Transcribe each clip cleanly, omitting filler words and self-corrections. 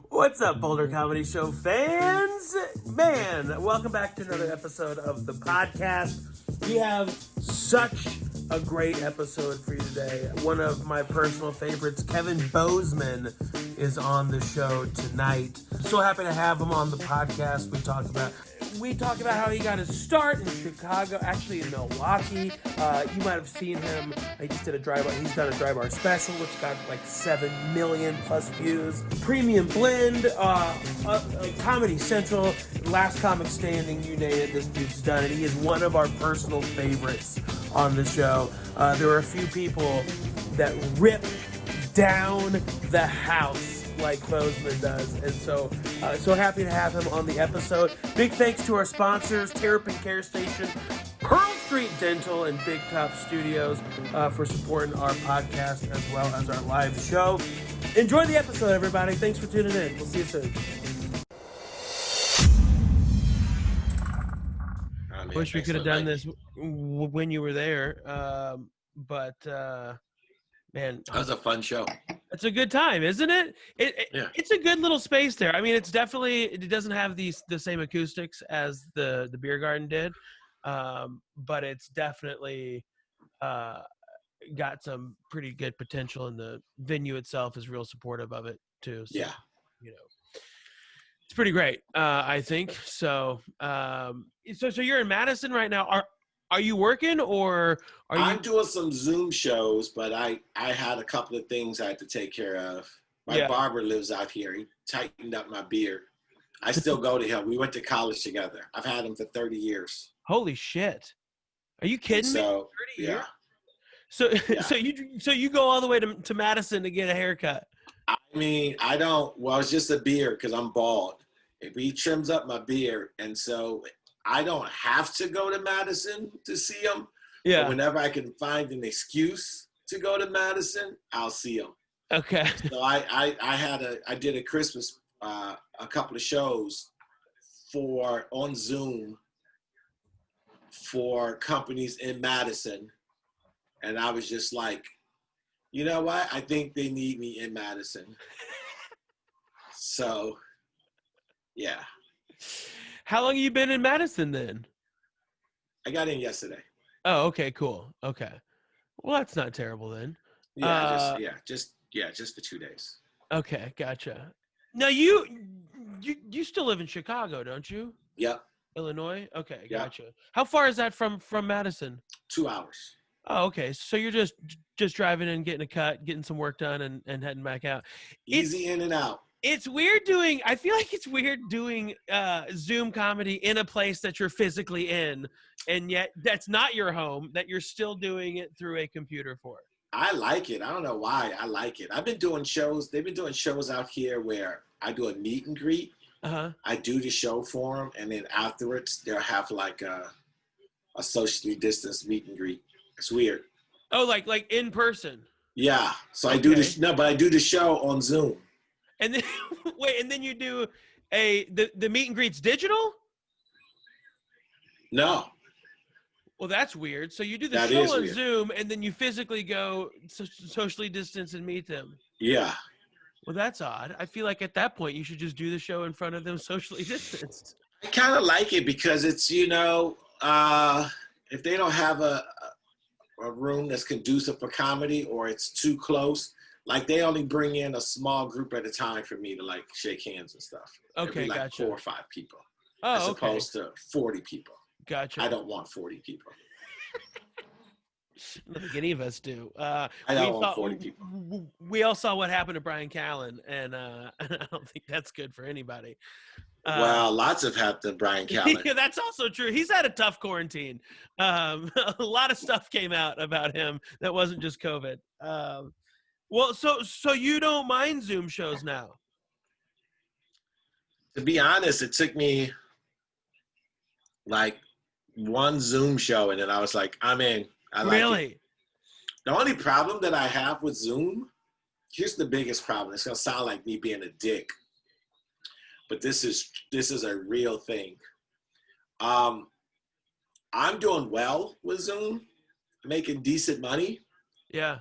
What's up, Boulder Comedy Show fans? Man, welcome back to another episode of the podcast. We have such a great episode for you today. One of my personal favorites, Kevin Bozeman, is on the show tonight. So happy to have him on the podcast. We talk about how he got his start in Chicago, actually in Milwaukee. You might have seen him. He just did a drive-by. He's done a drive-by special, which got like 7 million plus views. Premium Blend, Comedy Central, Last Comic Standing, you name it, this dude's done it. He is one of our personal favorites on the show. There are a few people that rip down the house like Bozeman does, and so happy to have him on the episode. Big thanks to our sponsors, Terrapin Care Station, Pearl Street Dental, and Big Top Studios for supporting our podcast as well as our live show. Enjoy the episode, everybody. Thanks for tuning in. We'll see you soon. Wish we could have done this when you were there, but man, that was a fun show. It's a good time, isn't it? Yeah. It's a good little space there. I mean, it doesn't have the same acoustics as the beer garden did, but it's definitely got some pretty good potential, and the venue itself is real supportive of it too. So, yeah, it's pretty great. I think so. So you're in Madison right now. Are you working, or are you? I'm doing some Zoom shows, but I had a couple of things I had to take care of. My barber lives out here. He tightened up my beard. I still go to him. We went to college together. I've had him for 30 years. Holy shit! Are you kidding me? 30 years? So you go all the way to Madison to get a haircut? I mean, I don't. Well, it's just a beard because I'm bald. If he trims up my beard, and so I don't have to go to Madison to see him. Yeah. But whenever I can find an excuse to go to Madison, I'll see him. Okay. So I did a Christmas, a couple of shows on Zoom for companies in Madison. And I was just like, you know what? I think they need me in Madison. So, yeah. How long have you been in Madison then? I got in yesterday. Oh, okay, cool. Okay. Well, that's not terrible then. Just for 2 days. Okay, gotcha. Now you still live in Chicago, don't you? Yep. Illinois? Okay, gotcha. Yep. How far is that from Madison? 2 hours. Oh, okay. So you're just driving in, getting a cut, getting some work done, and heading back out. Easy in and out. It's weird I feel like it's weird doing Zoom comedy in a place that you're physically in, and yet that's not your home, that you're still doing it through a computer for. I like it. I don't know why. I like it. I've been doing shows. They've been doing shows out here where I do a meet and greet. Uh-huh. I do the show for them, and then afterwards they'll have like a socially distanced meet and greet. It's weird. Oh, like in person? Yeah. So okay. I do the show on Zoom. And then and then you do the meet and greets digital? No. Well, that's weird. So you do the show on Zoom, and then you physically go socially distance and meet them. Yeah. Well, that's odd. I feel like at that point you should just do the show in front of them socially distanced. I kind of like it because it's, if they don't have a room that's conducive for comedy, or it's too close, like they only bring in a small group at a time for me to like shake hands and stuff. Okay, like gotcha. 4 or 5 people, as opposed to 40 people. Gotcha. I don't want 40 people. I don't think any of us do. I don't want 40 people. We all saw what happened to Brian Callen, and I don't think that's good for anybody. Well, lots have happened to Brian Callen. Yeah, that's also true. He's had a tough quarantine. A lot of stuff came out about him that wasn't just COVID. Well, so you don't mind Zoom shows now? To be honest, it took me like one Zoom show, and then I was like, I'm in. I like really? It. The only problem that I have with Zoom, here's the biggest problem. It's gonna sound like me being a dick, but this is a real thing. I'm doing well with Zoom, making decent money. Yeah.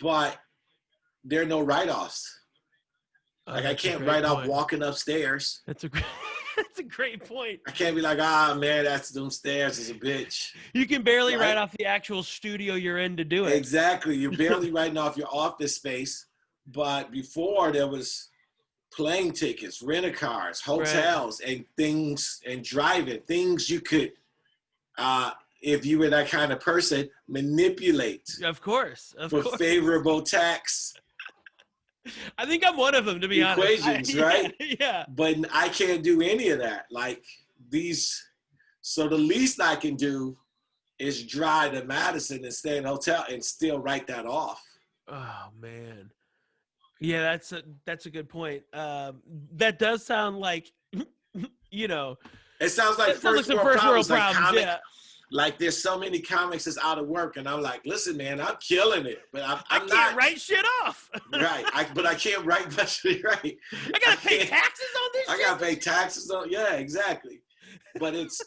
But there are no write-offs. Like, I can't write off walking upstairs. That's a great, that's a great point. I can't be like, man, that's them stairs is a bitch. You can barely write off the actual studio you're in to do it. Exactly. You're barely writing off your office space. But before, there was plane tickets, rent-a-cars, hotels, and things, and driving, things you could, if you were that kind of person, manipulate. Of course. For favorable tax. I think I'm one of them, to be honest. Equations, right? Yeah. But I can't do any of that. Like so the least I can do is drive to Madison and stay in a hotel and still write that off. Oh man. Yeah, that's a good point. That does sound like, It sounds like first world problems. Yeah. Like there's so many comics that's out of work, and I'm like, listen, man, I'm killing it, but I can't write shit off. Right, but I can't write much shit right. I gotta pay taxes on this. I gotta pay taxes on. Yeah, exactly. But it's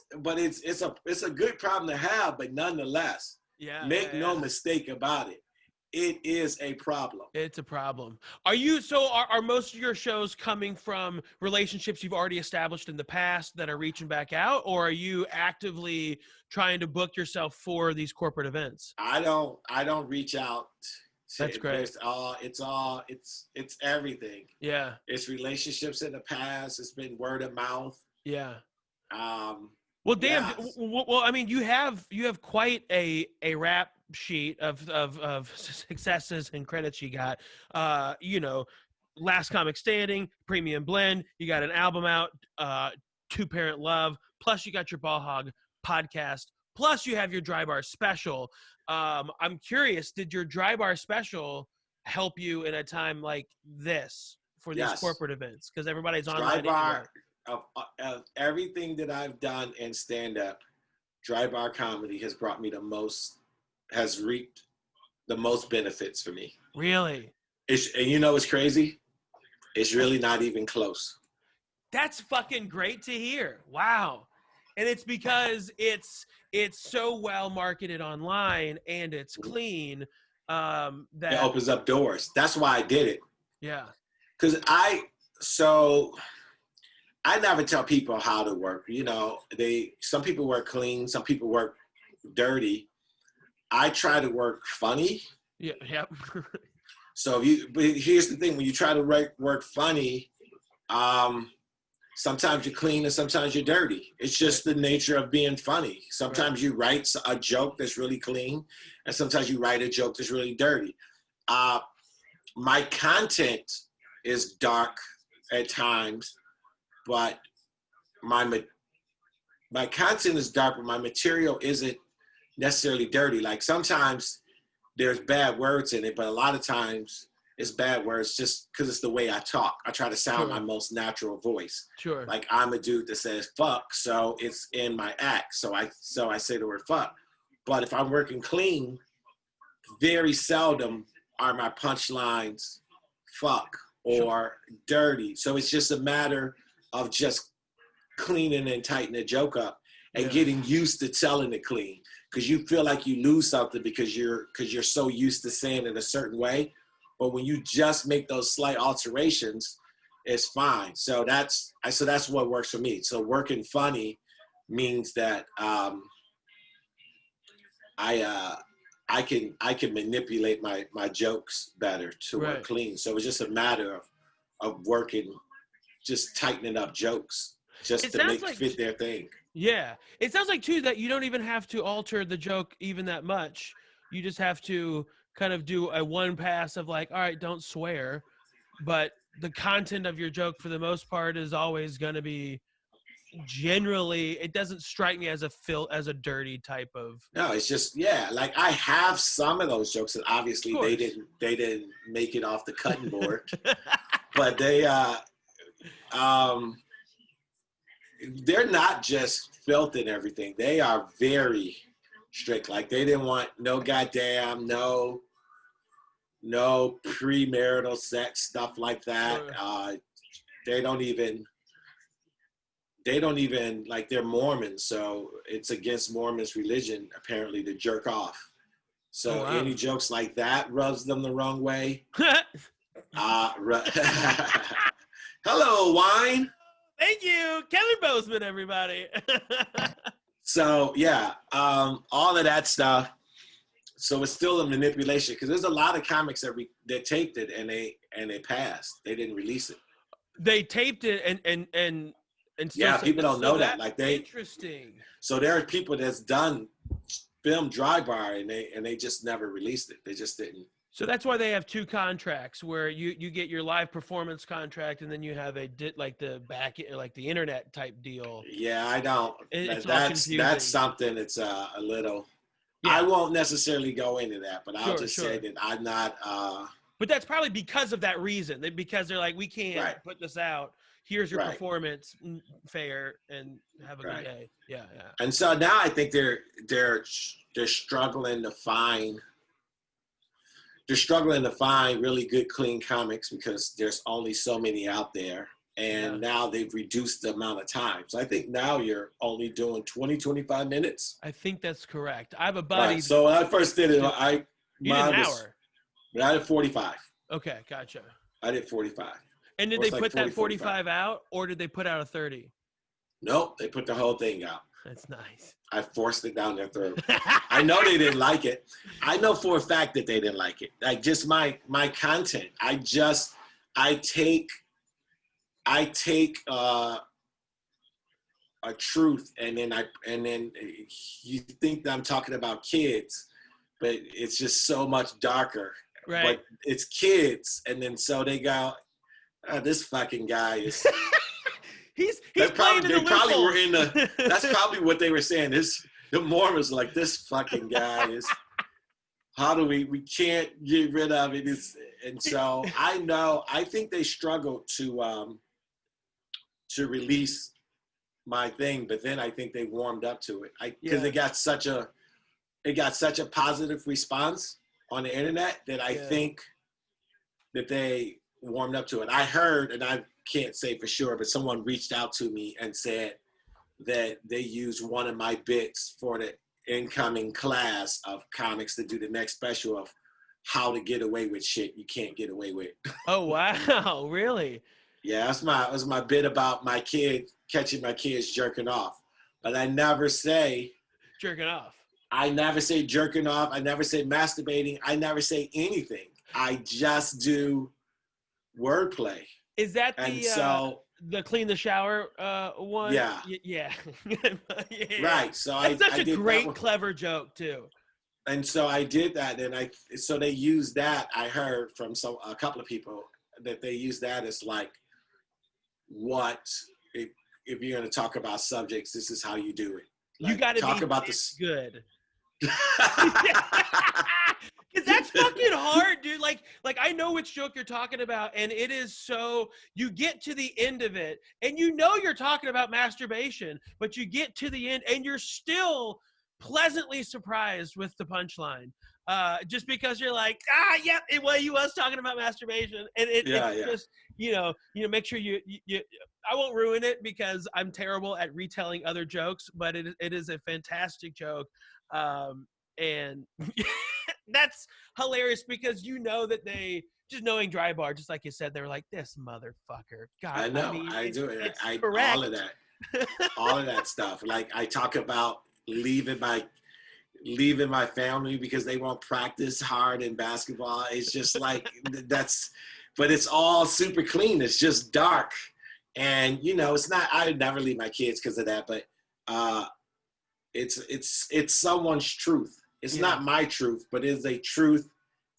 a good problem to have, but nonetheless, make no mistake about it. It is a problem. It's a problem. Are most of your shows coming from relationships you've already established in the past that are reaching back out, or are you actively trying to book yourself for these corporate events? I don't reach out. That's great. It's everything. Yeah. It's relationships in the past. It's been word of mouth. Yeah. Well, damn. Yeah. Well, I mean, you have quite a rap sheet of successes and credits you got. Last Comic Standing, Premium Blend. You got an album out, Two Parent Love. Plus, you got your Ball Hog podcast. Plus, you have your Dry Bar special. I'm curious, did your Dry Bar special help you in a time like this for these corporate events? Because everybody's online. Dry Bar, of everything that I've done in stand-up, Dry Bar comedy has reaped the most benefits for me. Really? And it's crazy? It's really not even close. That's fucking great to hear. Wow. And it's because it's so well marketed online and it's clean that it opens up doors. That's why I did it. Yeah. Because I never tell people how to work. Some people work clean, some people work dirty. I try to work funny. Yeah. Yep. So but here's the thing: when you try to work funny, sometimes you're clean and sometimes you're dirty. It's just the nature of being funny. Sometimes you write a joke that's really clean, and sometimes you write a joke that's really dirty. My content is dark at times, but my content is dark, but my material isn't necessarily dirty. Like sometimes there's bad words in it, but a lot of times it's bad words just because it's the way I talk. I try to sound my most natural voice. Sure. Like I'm a dude that says fuck, so it's in my act. So I say the word fuck. But if I'm working clean, very seldom are my punchlines fuck or dirty. So it's just a matter of just cleaning and tightening a joke up and getting used to telling it clean. Because you feel like you lose something because you're so used to saying it a certain way. But when you just make those slight alterations, it's fine. So that's what works for me. So working funny means that I can manipulate my jokes better to work clean. So it's just a matter of working, just tightening up jokes just to make fit their thing. Yeah. It sounds like, too, that you don't even have to alter the joke even that much. You just have to kind of do a one pass of like, all right, don't swear. But the content of your joke, for the most part, is always going to be generally, it doesn't strike me as a dirty type of. No, it's just, like I have some of those jokes, and obviously they didn't make it off the cutting board. But they're not just filth and everything. They are very strict. Like they didn't want no goddamn, no premarital sex, stuff like that. Sure. They don't even, like, they're Mormons, so it's against Mormons' religion, apparently, to jerk off. So any jokes like that rubs them the wrong way. Hello, wine. Thank you, Kevin Bozeman, everybody. So yeah, all of that stuff. So it's still a manipulation because there's a lot of comics that taped it and they passed. They didn't release it. They taped it and still Yeah, people don't know that. Like interesting. So there are people that's done film dry bar and they just never released it. They just didn't. So that's why they have two contracts where you get your live performance contract and then you have like the internet type deal. Yeah, I don't. That's something. It's a little. Yeah. I won't necessarily go into that, but I'll just say that I'm not. But that's probably because of that reason. Because they're like, we can't put this out. Here's your performance fare and have a good day. Yeah, yeah. And so now I think they're struggling to find. They're struggling to find really good, clean comics because there's only so many out there. And now they've reduced the amount of time. So I think now you're only doing 20, 25 minutes. I think that's correct. I have a buddy. Right. So when I first did it, you did an hour. I did 45. Okay, gotcha. I did 45. And did they put that 45 out or did they put out a 30? Nope, they put the whole thing out. That's nice. I forced it down their throat. I know they didn't like it. I know for a fact that they didn't like it. Like just my content. I take a truth and then you think that I'm talking about kids, but it's just so much darker. Right. But it's kids, and then so they go, oh, this fucking guy is. He's probably were in the. That's probably what they were saying. The Mormons like this fucking guy is. How do we can't get rid of it? And so I think they struggled to release my thing, but then I think they warmed up to it because it got such a positive response on the internet that I think that they warmed up to it. I heard, and I can't say for sure, but someone reached out to me and said that they used one of my bits for the incoming class of comics to do the next special of how to get away with shit you can't get away with. Oh, wow. Really? Yeah, that was my bit about my kid, catching my kids jerking off. But I never say jerking off. I never say jerking off. I never say masturbating. I never say anything. I just do wordplay. Is that the clean the shower one? Yeah. Yeah. Right. So that's such a great, clever joke too. And so I did that, and so they used that. I heard from a couple of people that they use that as like, what if you're going to talk about subjects, this is how you do it. Like, you got to talk about this good. Because that's fucking hard, dude. Like I know which joke you're talking about, and it is so, you get to the end of it, and you know you're talking about masturbation, but you get to the end, and you're still pleasantly surprised with the punchline. Just because you're like, he was talking about masturbation, and it's just, make sure you I won't ruin it because I'm terrible at retelling other jokes, but it is a fantastic joke, and that's hilarious because you know that they, just knowing Dry Bar, just like you said, they were like, this motherfucker. God, I know, I do it. All of that, all of that stuff. Like I talk about leaving my family because they won't practice hard in basketball. It's just like but it's all super clean. It's just dark. And it's not, I would never leave my kids because of that, but it's someone's truth. It's not my truth, but it's a truth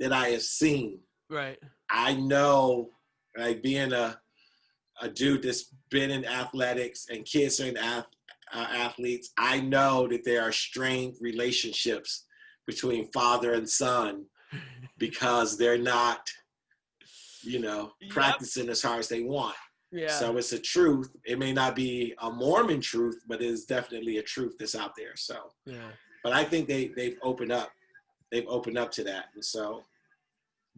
that I have seen. Right. I know, like being a dude that's been in athletics and kids are in athletes, I know that there are strained relationships between father and son because they're not, practicing as hard as they want. Yeah. So it's a truth. It may not be a Mormon truth, but it is definitely a truth that's out there. So, but I think they've opened up. They've opened up to that, and so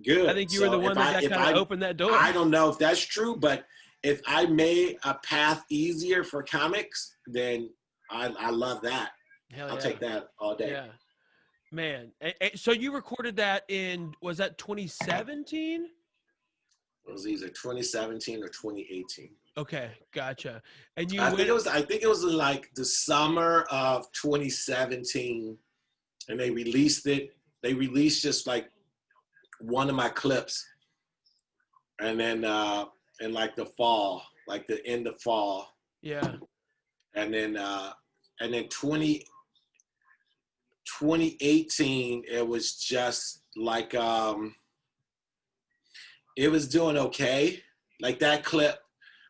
good. I think you were the one that kind of opened that door. I don't know if that's true, but if I made a path easier for comics, then I love that. I'll take that all day. Yeah, man. So you recorded that was that 2017? It was either 2017 or 2018. Okay, gotcha. And you I went. think it was like the summer of 2017, and they released it. They released just like one of my clips, and then in like the fall, like the end of fall, Yeah. and then 2018, it was just like it was doing okay. Like that clip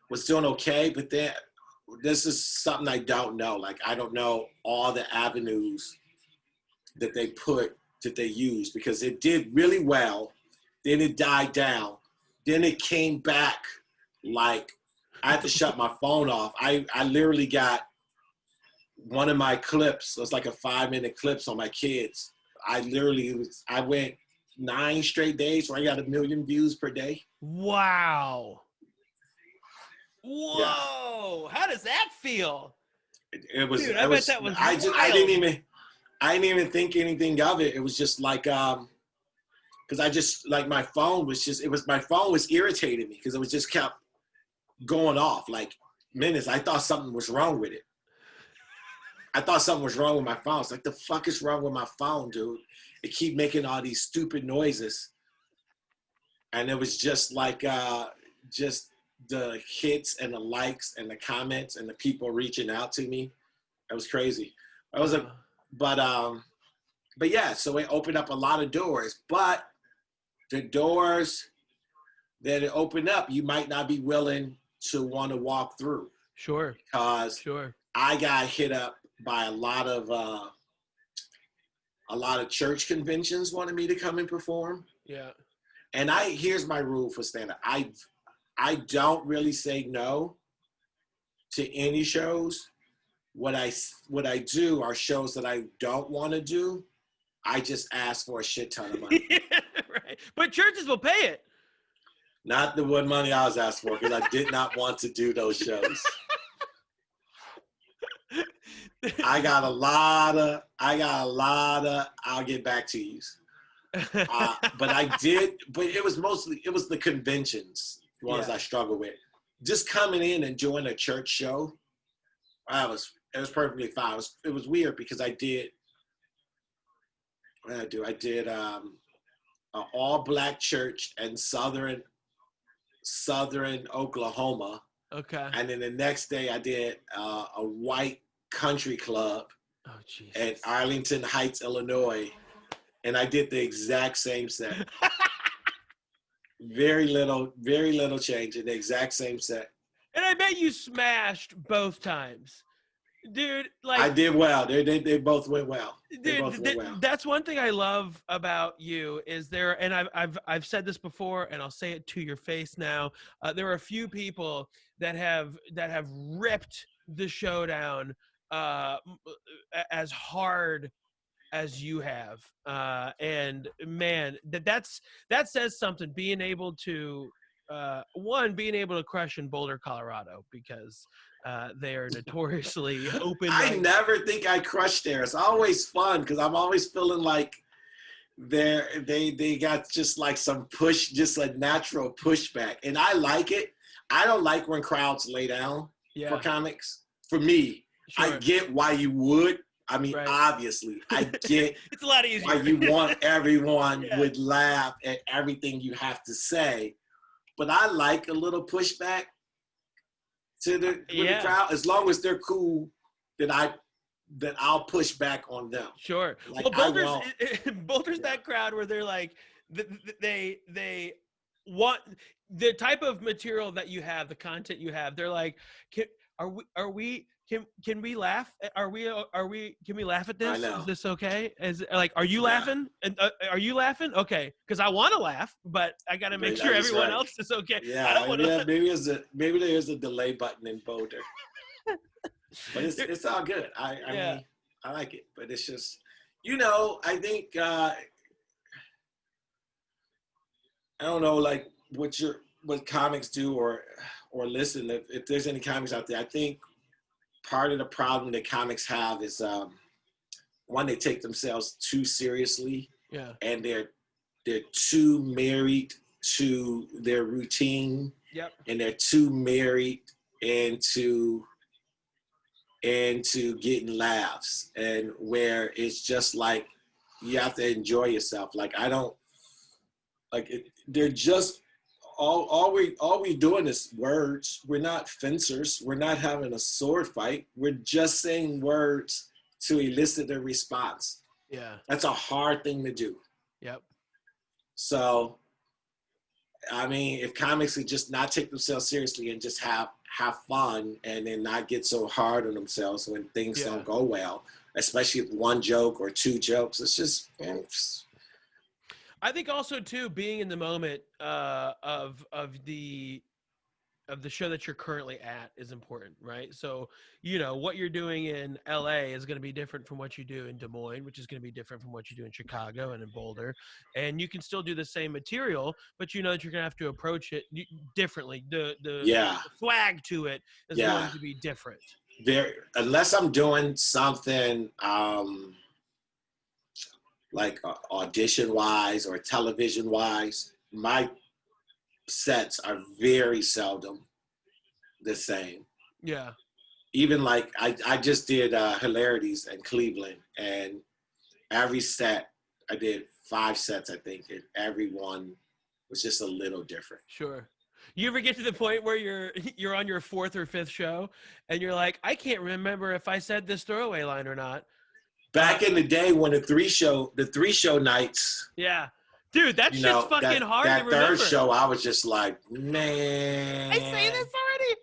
was doing okay, but then this is something I don't know. Like I don't know all the avenues that they used, because it did really well. Then it died down. Then it came back. Like I had to shut my phone off. I literally got one of my clips. It was like a 5-minute clips on my kids. I went 9 straight days where I got 1 million views per day. Wow. Whoa. Yeah. How does that feel? It was. Dude, I bet that was I wild. didn't even think anything of it. It was just like because I just like my phone was irritating me because it was just kept going off like minutes. I thought something was wrong with it. I thought something was wrong with my phone. It's like, the fuck is wrong with my phone, dude? It keep making all these stupid noises. And it was just like, just the hits and the likes and the comments and the people reaching out to me. It was crazy. But yeah, so it opened up a lot of doors. But the doors that it opened up, you might not be willing to want to walk through. Sure. Because I got hit up by a lot of church conventions wanted me to come and perform. Yeah. And here's my rule for stand-up. I don't really say no to any shows. What I do are shows that I don't want to do. I just ask for a shit ton of money. Yeah, right. But churches will pay it. Not the one money I was asked for, because I did not want to do those shows. I got a lot of, I'll get back to you. But it was the conventions, the ones I struggle with. Just coming in and joining a church show, it was perfectly fine. It was weird because I did an all-black church in southern Oklahoma. Okay. And then the next day I did a white country club at Arlington Heights, Illinois. And I did the exact same set. Very little change in the exact same set. And I bet you smashed both times. Dude, like I did well. They both went well. That's one thing I love about you is and I've said this before, and I'll say it to your face now. There are a few people that have ripped the showdown as hard as you have, and man, that says something. Being able to crush in Boulder, Colorado, because they are notoriously open. I never think I crushed there. It's always fun because I'm always feeling like they got just like some push, just a natural pushback, and I like it. I don't like when crowds lay down for comics. For me, I get why you would. I mean, obviously, I get it's a lot easier. Why you want everyone would laugh at everything you have to say. But I like a little pushback to the crowd, as long as they're cool. That I'll push back on them. Sure. Like, well, Boulder's that crowd where they're like, they want the type of material that you have, the content you have. They're like, can we laugh? Can we laugh at this? Is this okay? Are you laughing? And are you laughing? Okay, because I want to laugh, but I got to make sure everyone else is okay. Yeah, maybe there is a delay button in Boulder, but it's all good. I mean, I like it, but it's just, I think I don't know, like what comics do or listen. If there's any comics out there, I think part of the problem that comics have is one, they take themselves too seriously, and they're too married to their routine. Yep. And they're too married into getting laughs, and where it's just like you have to enjoy yourself. Like I don't like it, they're just all we doing is words. We're not fencers. We're not having a sword fight. We're just saying words to elicit a response. Yeah. That's a hard thing to do. Yep. So, I mean, if comics could just not take themselves seriously and just have fun, and then not get so hard on themselves when things don't go well, especially with one joke or two jokes, it's just, man, I think also too, being in the moment of the show that you're currently at is important, right? So, you know, what you're doing in LA is going to be different from what you do in Des Moines, which is going to be different from what you do in Chicago and in Boulder. And you can still do the same material, but you know that you're going to have to approach it differently. The swag to it is going to be different. Unless I'm doing something like audition wise or television wise, my sets are very seldom the same. Yeah. Even like I just did Hilarities in Cleveland, and every set I did 5 sets, I think, and every one was just a little different. Sure. You ever get to the point where you're on your 4th or 5th show and you're like, I can't remember if I said this throwaway line or not. Back in the day when the three show nights. Yeah. Dude, that shit's fucking hard to remember. That third show, I was just like, man. I say this already?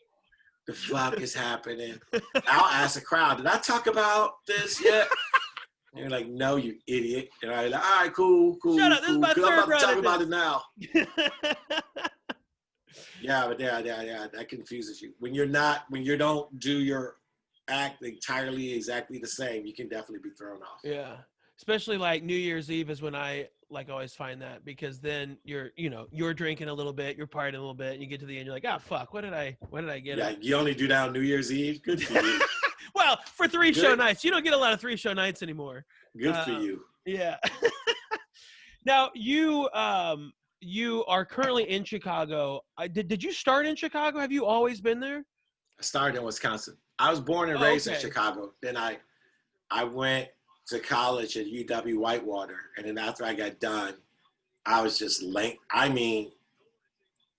The fuck is happening? I'll ask the crowd, did I talk about this yet? And you're like, no, you idiot. And I'm like, all right, cool. Shut up, this is my third I'm about to talk run about it now. Yeah, that confuses you. When you don't do your act entirely exactly the same, you can definitely be thrown off. Yeah. Especially like New Year's Eve is when I like always find that, because then you're drinking a little bit, you're partying a little bit, and you get to the end, you're like, oh fuck, what did I get? Yeah, you only do that on New Year's Eve? Good for you. Well, for 3 show nights. You don't get a lot of 3 show nights anymore. Good for you. Yeah. Now you are currently in Chicago. Did you start in Chicago? Have you always been there? I started in Wisconsin. I was born and raised in Chicago. Then I went to college at UW Whitewater, and then after I got done, I was just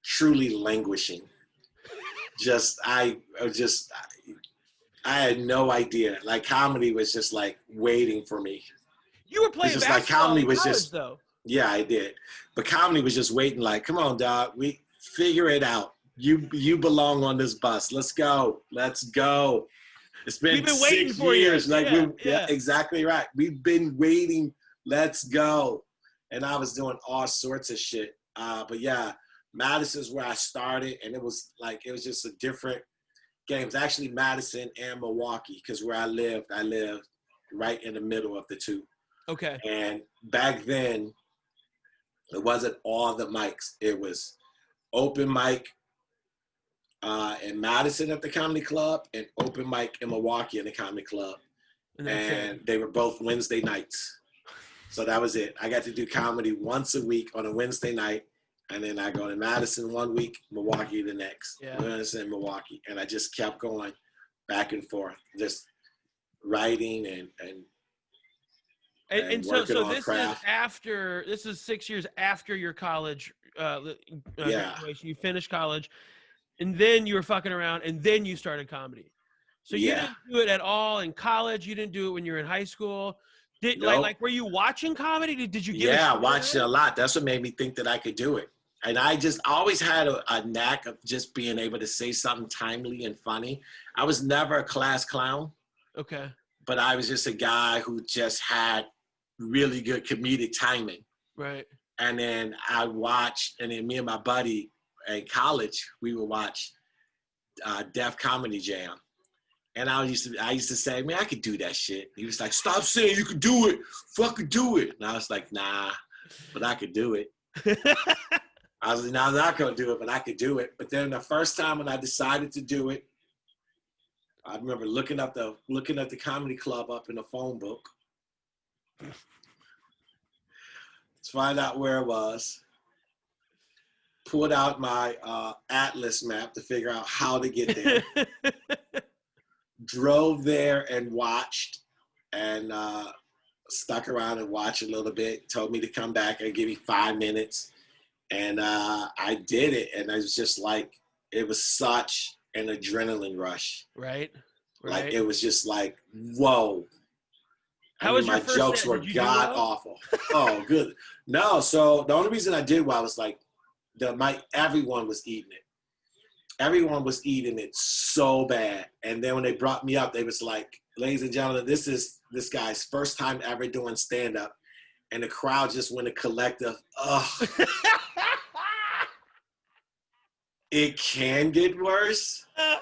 truly languishing. I had no idea. Like comedy was just like waiting for me. You were playing basketball like comedy was college, just though. Yeah, I did. But comedy was just waiting. Like, come on, dog. We figure it out. You belong on this bus. Let's go. It's been 6 years. Yeah, exactly right. We've been waiting. Let's go. And I was doing all sorts of shit. But yeah, Madison's where I started, and it was just a different game. It's actually Madison and Milwaukee, because where I lived right in the middle of the two. Okay. And back then, it wasn't all the mics. It was open mic in Madison at the Comedy Club and open mic in Milwaukee in the Comedy Club. And they were both Wednesday nights. So that was it. I got to do comedy once a week on a Wednesday night. And then I go to Madison one week, Milwaukee the next. Yeah. Madison, Milwaukee. And I just kept going back and forth, just writing and so this craft. This is 6 years after your college graduation. You finished college, and then you were fucking around, and then you started comedy. So you didn't do it at all in college. You didn't do it when you were in high school. Were you watching comedy? Did you get I watched it a lot. That's what made me think that I could do it. And I always had a knack of just being able to say something timely and funny. I was never a class clown. Okay. But I was just a guy who just had really good comedic timing. Right. And then and then me and my buddy in college, we would watch Def Comedy Jam. And I used to say, man, I could do that shit. He was like, stop saying you could do it. Fucking do it. And I was like, nah, but I could do it. I was like, no, I'm not going to do it, but I could do it. But then the first time when I decided to do it, I remember looking at the comedy club up in the phone book to find out where it was. pulled out my atlas map to figure out how to get there. Drove there and watched, and stuck around and watched a little bit. Told me to come back and give me 5 minutes, and I did it. And I was just like, it was such an adrenaline rush. Right. Like it was just like, whoa. How was your my first jokes set? were Did you do god well? awful. Oh, good. No, so the only reason I did well was like everyone was eating it. Everyone was eating it so bad. And then when they brought me up, they was like, ladies and gentlemen, this is this guy's first time ever doing stand-up. And the crowd just went a collective, ugh. It can get worse. Oh,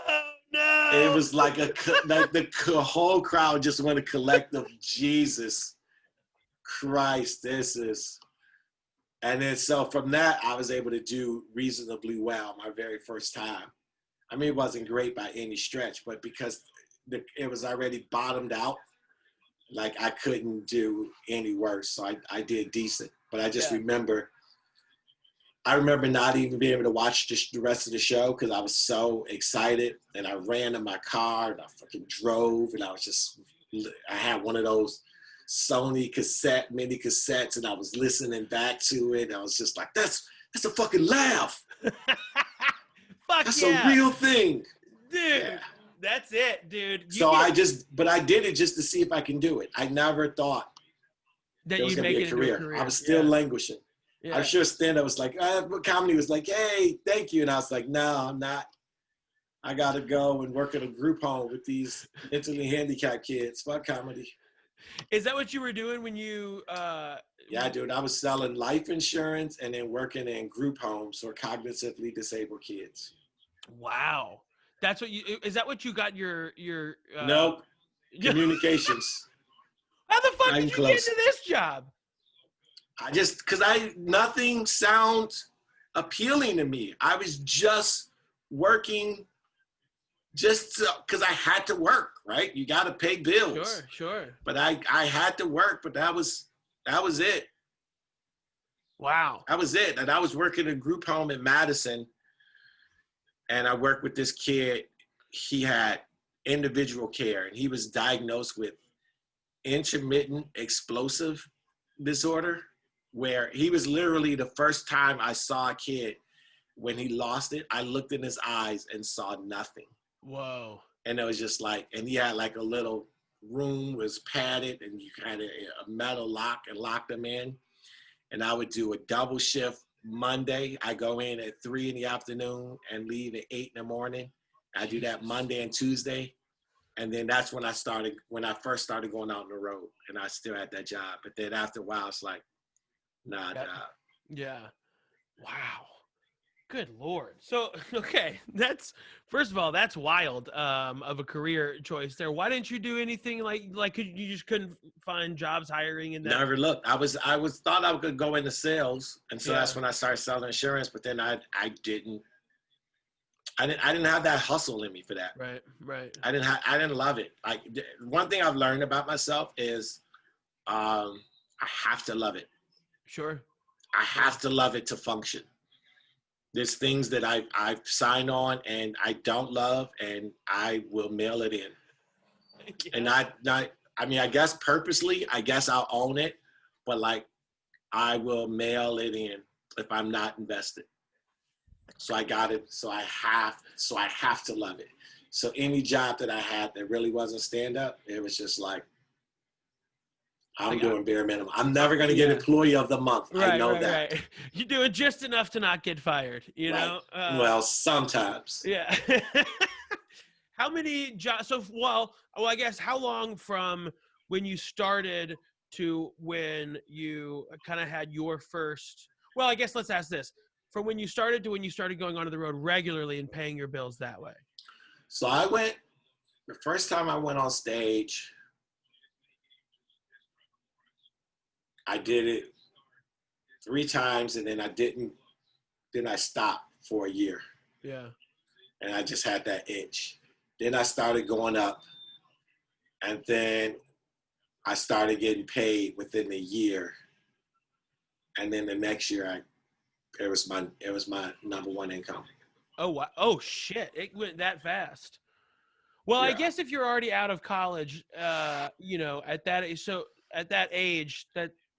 no. It was like the whole crowd just went a collective, Jesus Christ, this is. And then so from that, I was able to do reasonably well my very first time. I mean, it wasn't great by any stretch, but because it was already bottomed out, like I couldn't do any worse. So I did decent. But I just remember not even being able to watch the rest of the show because I was so excited. And I ran in my car and I fucking drove, and I had one of those Sony mini cassettes, and I was listening back to it. And I was just like, that's a fucking laugh. That's a real thing. Dude, that's it, dude. But I did it just to see if I can do it. I never thought that it was going to be a career. I was still languishing. Yeah. I'm sure stand-up was like, comedy was like, hey, thank you. And I was like, no, I'm not. I got to go and work at a group home with these mentally handicapped kids. Fuck comedy. Is that what you were doing when you... Yeah, dude. I was selling life insurance and then working in group homes for cognitively disabled kids. Wow. Is that what you got your Nope. Communications. How the fuck did you get into this job? Nothing sounds appealing to me. I was just working because I had to work, right? You got to pay bills. Sure. But I had to work, but that was it. Wow. That was it. And I was working in a group home in Madison, and I worked with this kid. He had individual care, and he was diagnosed with intermittent explosive disorder, where he was literally the first time I saw a kid when he lost it, I looked in his eyes and saw nothing. Whoa. And it was just like, and he had like a little room, was padded, and you had a metal lock and locked them in. And I would do a double shift Monday. I go in at 3 p.m. and leave at 8 a.m. I do that Monday and Tuesday. And then that's when I first started going out on the road, and I still had that job. But then after a while, it's like, nah. Yeah. Wow. Good Lord. So, okay. First of all, that's wild of a career choice there. Why didn't you do anything like you just couldn't find jobs hiring in that? Never looked. I thought I could go into sales. And so that's when I started selling insurance, but then I didn't have that hustle in me for that. Right. I didn't love it. Like, one thing I've learned about myself is I have to love it. Sure. I have to love it to function. There's things that I've signed on and I don't love, and I will mail it in. Yeah. And I guess purposely, I guess I'll own it, but like I will mail it in if I'm not invested. So I got it. So I have to love it. So any job that I had that really wasn't stand-up, it was just like, I'm doing bare minimum. I'm never going to get employee of the month. I know that. Right. You're doing just enough to not get fired, you know? Well, sometimes. Yeah. How many jobs? So, well, I guess how long from when you started to when you kind of had your first, well, I guess let's ask this. From when you started to when you started going onto the road regularly and paying your bills that way? So the first time I went on stage, I did it 3 times, and then I stopped for a year. Yeah. And I just had that itch. Then I started going up, and then I started getting paid within a year. And then the next year It was my number one income. Oh, wow. Oh, shit. It went that fast. Well, Yeah. I guess if you're already out of college, at that age,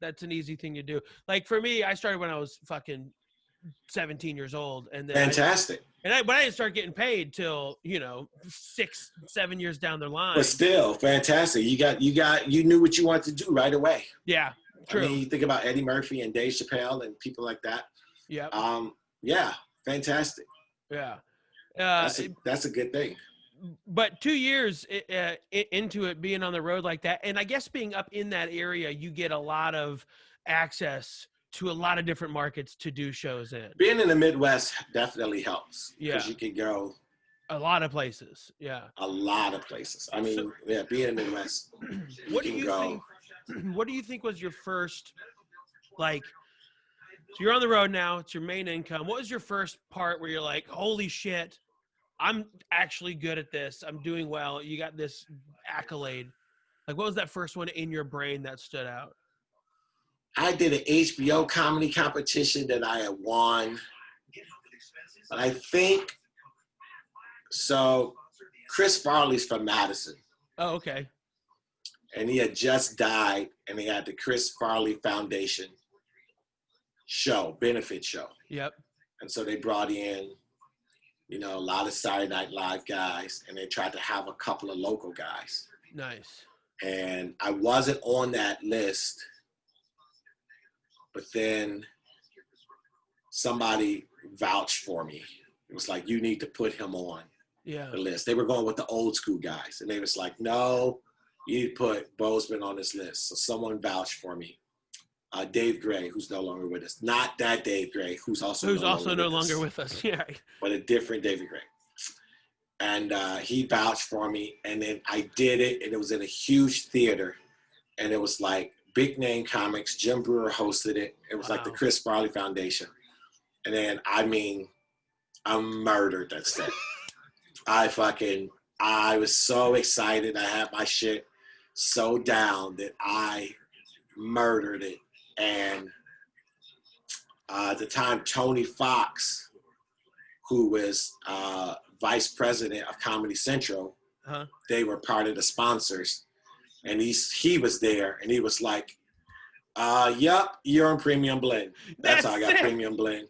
that's an easy thing to do. Like for me, I started when I was fucking 17 years old, and then Fantastic. but I didn't start getting paid till 6-7 years down the line. But still, fantastic. You knew what you wanted to do right away. Yeah, true. I mean, you think about Eddie Murphy and Dave Chappelle and people like that. Yeah. Yeah, fantastic. Yeah. That's a good thing. But 2 years into it, being on the road like that, and I guess being up in that area, you get a lot of access to a lot of different markets to do shows in. Being in the Midwest definitely helps. Yeah. Because you can go a lot of places. Yeah. A lot of places. I mean, being in the Midwest. What do you think was your first, like, so you're on the road now, it's your main income. What was your first part where you're like, holy shit, I'm actually good at this. I'm doing well. You got this accolade. Like, what was that first one in your brain that stood out? I did an HBO comedy competition that I had won. But I think, so Chris Farley's from Madison. Oh, okay. And he had just died, and he had the Chris Farley Foundation benefit show. Yep. And so they brought in, a lot of Saturday Night Live guys, and they tried to have a couple of local guys. Nice. And I wasn't on that list, but then somebody vouched for me. It was like, you need to put him on the list. They were going with the old school guys, and they was like, no, you need to put Bozeman on this list. So someone vouched for me. Dave Gray, who's no longer with us. Not that Dave Gray, who's also no longer with us. Yeah. But a different David Gray. And he vouched for me, and then I did it, and it was in a huge theater, and it was like big name comics. Jim Brewer hosted it. It was like the Chris Farley Foundation. And then, I murdered that set. I was so excited. I had my shit so down that I murdered it. And at the time, Tony Fox, who was vice president of Comedy Central, they were part of the sponsors. And he was there, and he was like, yep, you're on Premium Blend. That's how I got Premium Blend.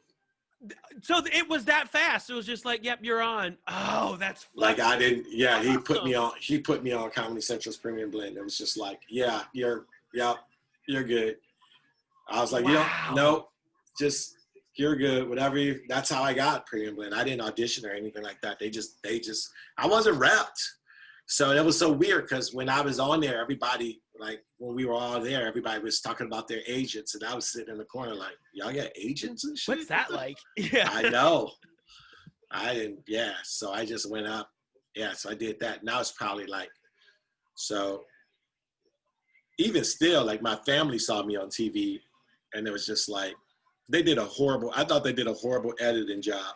So it was that fast. It was just like, yep, you're on. Oh, that's like I didn't. Yeah, he put me on. He put me on Comedy Central's Premium Blend. It was just like, yeah, you're good. I was like, nope, just you're good. Whatever. That's how I got Premium Blend. I didn't audition or anything like that. They just. I wasn't repped. So it was so weird because when I was on there, everybody, like when we were all there, everybody was talking about their agents, and I was sitting in the corner like, y'all got agents and shit? What's that like? Yeah. I know. I didn't, so I just went up. Yeah, so I did that. Now it's probably like, so even still, like my family saw me on TV, and it was just like, I thought they did a horrible editing job.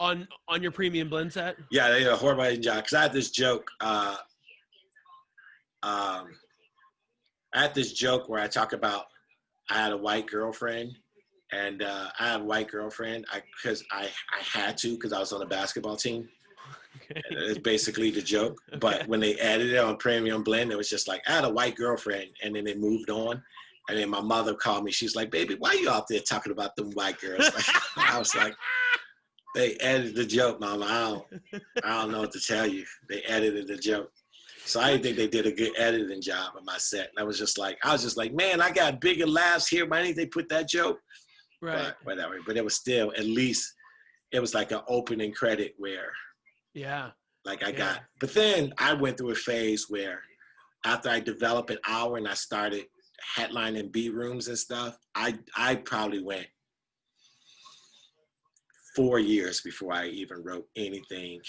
On your Premium Blend set? Yeah, they did a horrible editing job. Because I had this joke, where I talk about I had a white girlfriend, and I had a white girlfriend because I had to because I was on a basketball team. Okay. It's basically the joke. Okay. But when they added it on Premium Blend, it was just like, I had a white girlfriend, and then they moved on. And then my mother called me. She's like, baby, why are you out there talking about them white girls? I was like, they edited the joke, Mama. I don't know what to tell you. They edited the joke. So I didn't think they did a good editing job of my set. And I was just like, man, I got bigger laughs here. Why didn't they put that joke? Right. But whatever. But it was still, at least, it was like an opening credit where, like I got. But then I went through a phase where after I developed an hour and I started headlining B rooms and stuff, I probably went 4 years before I even wrote anything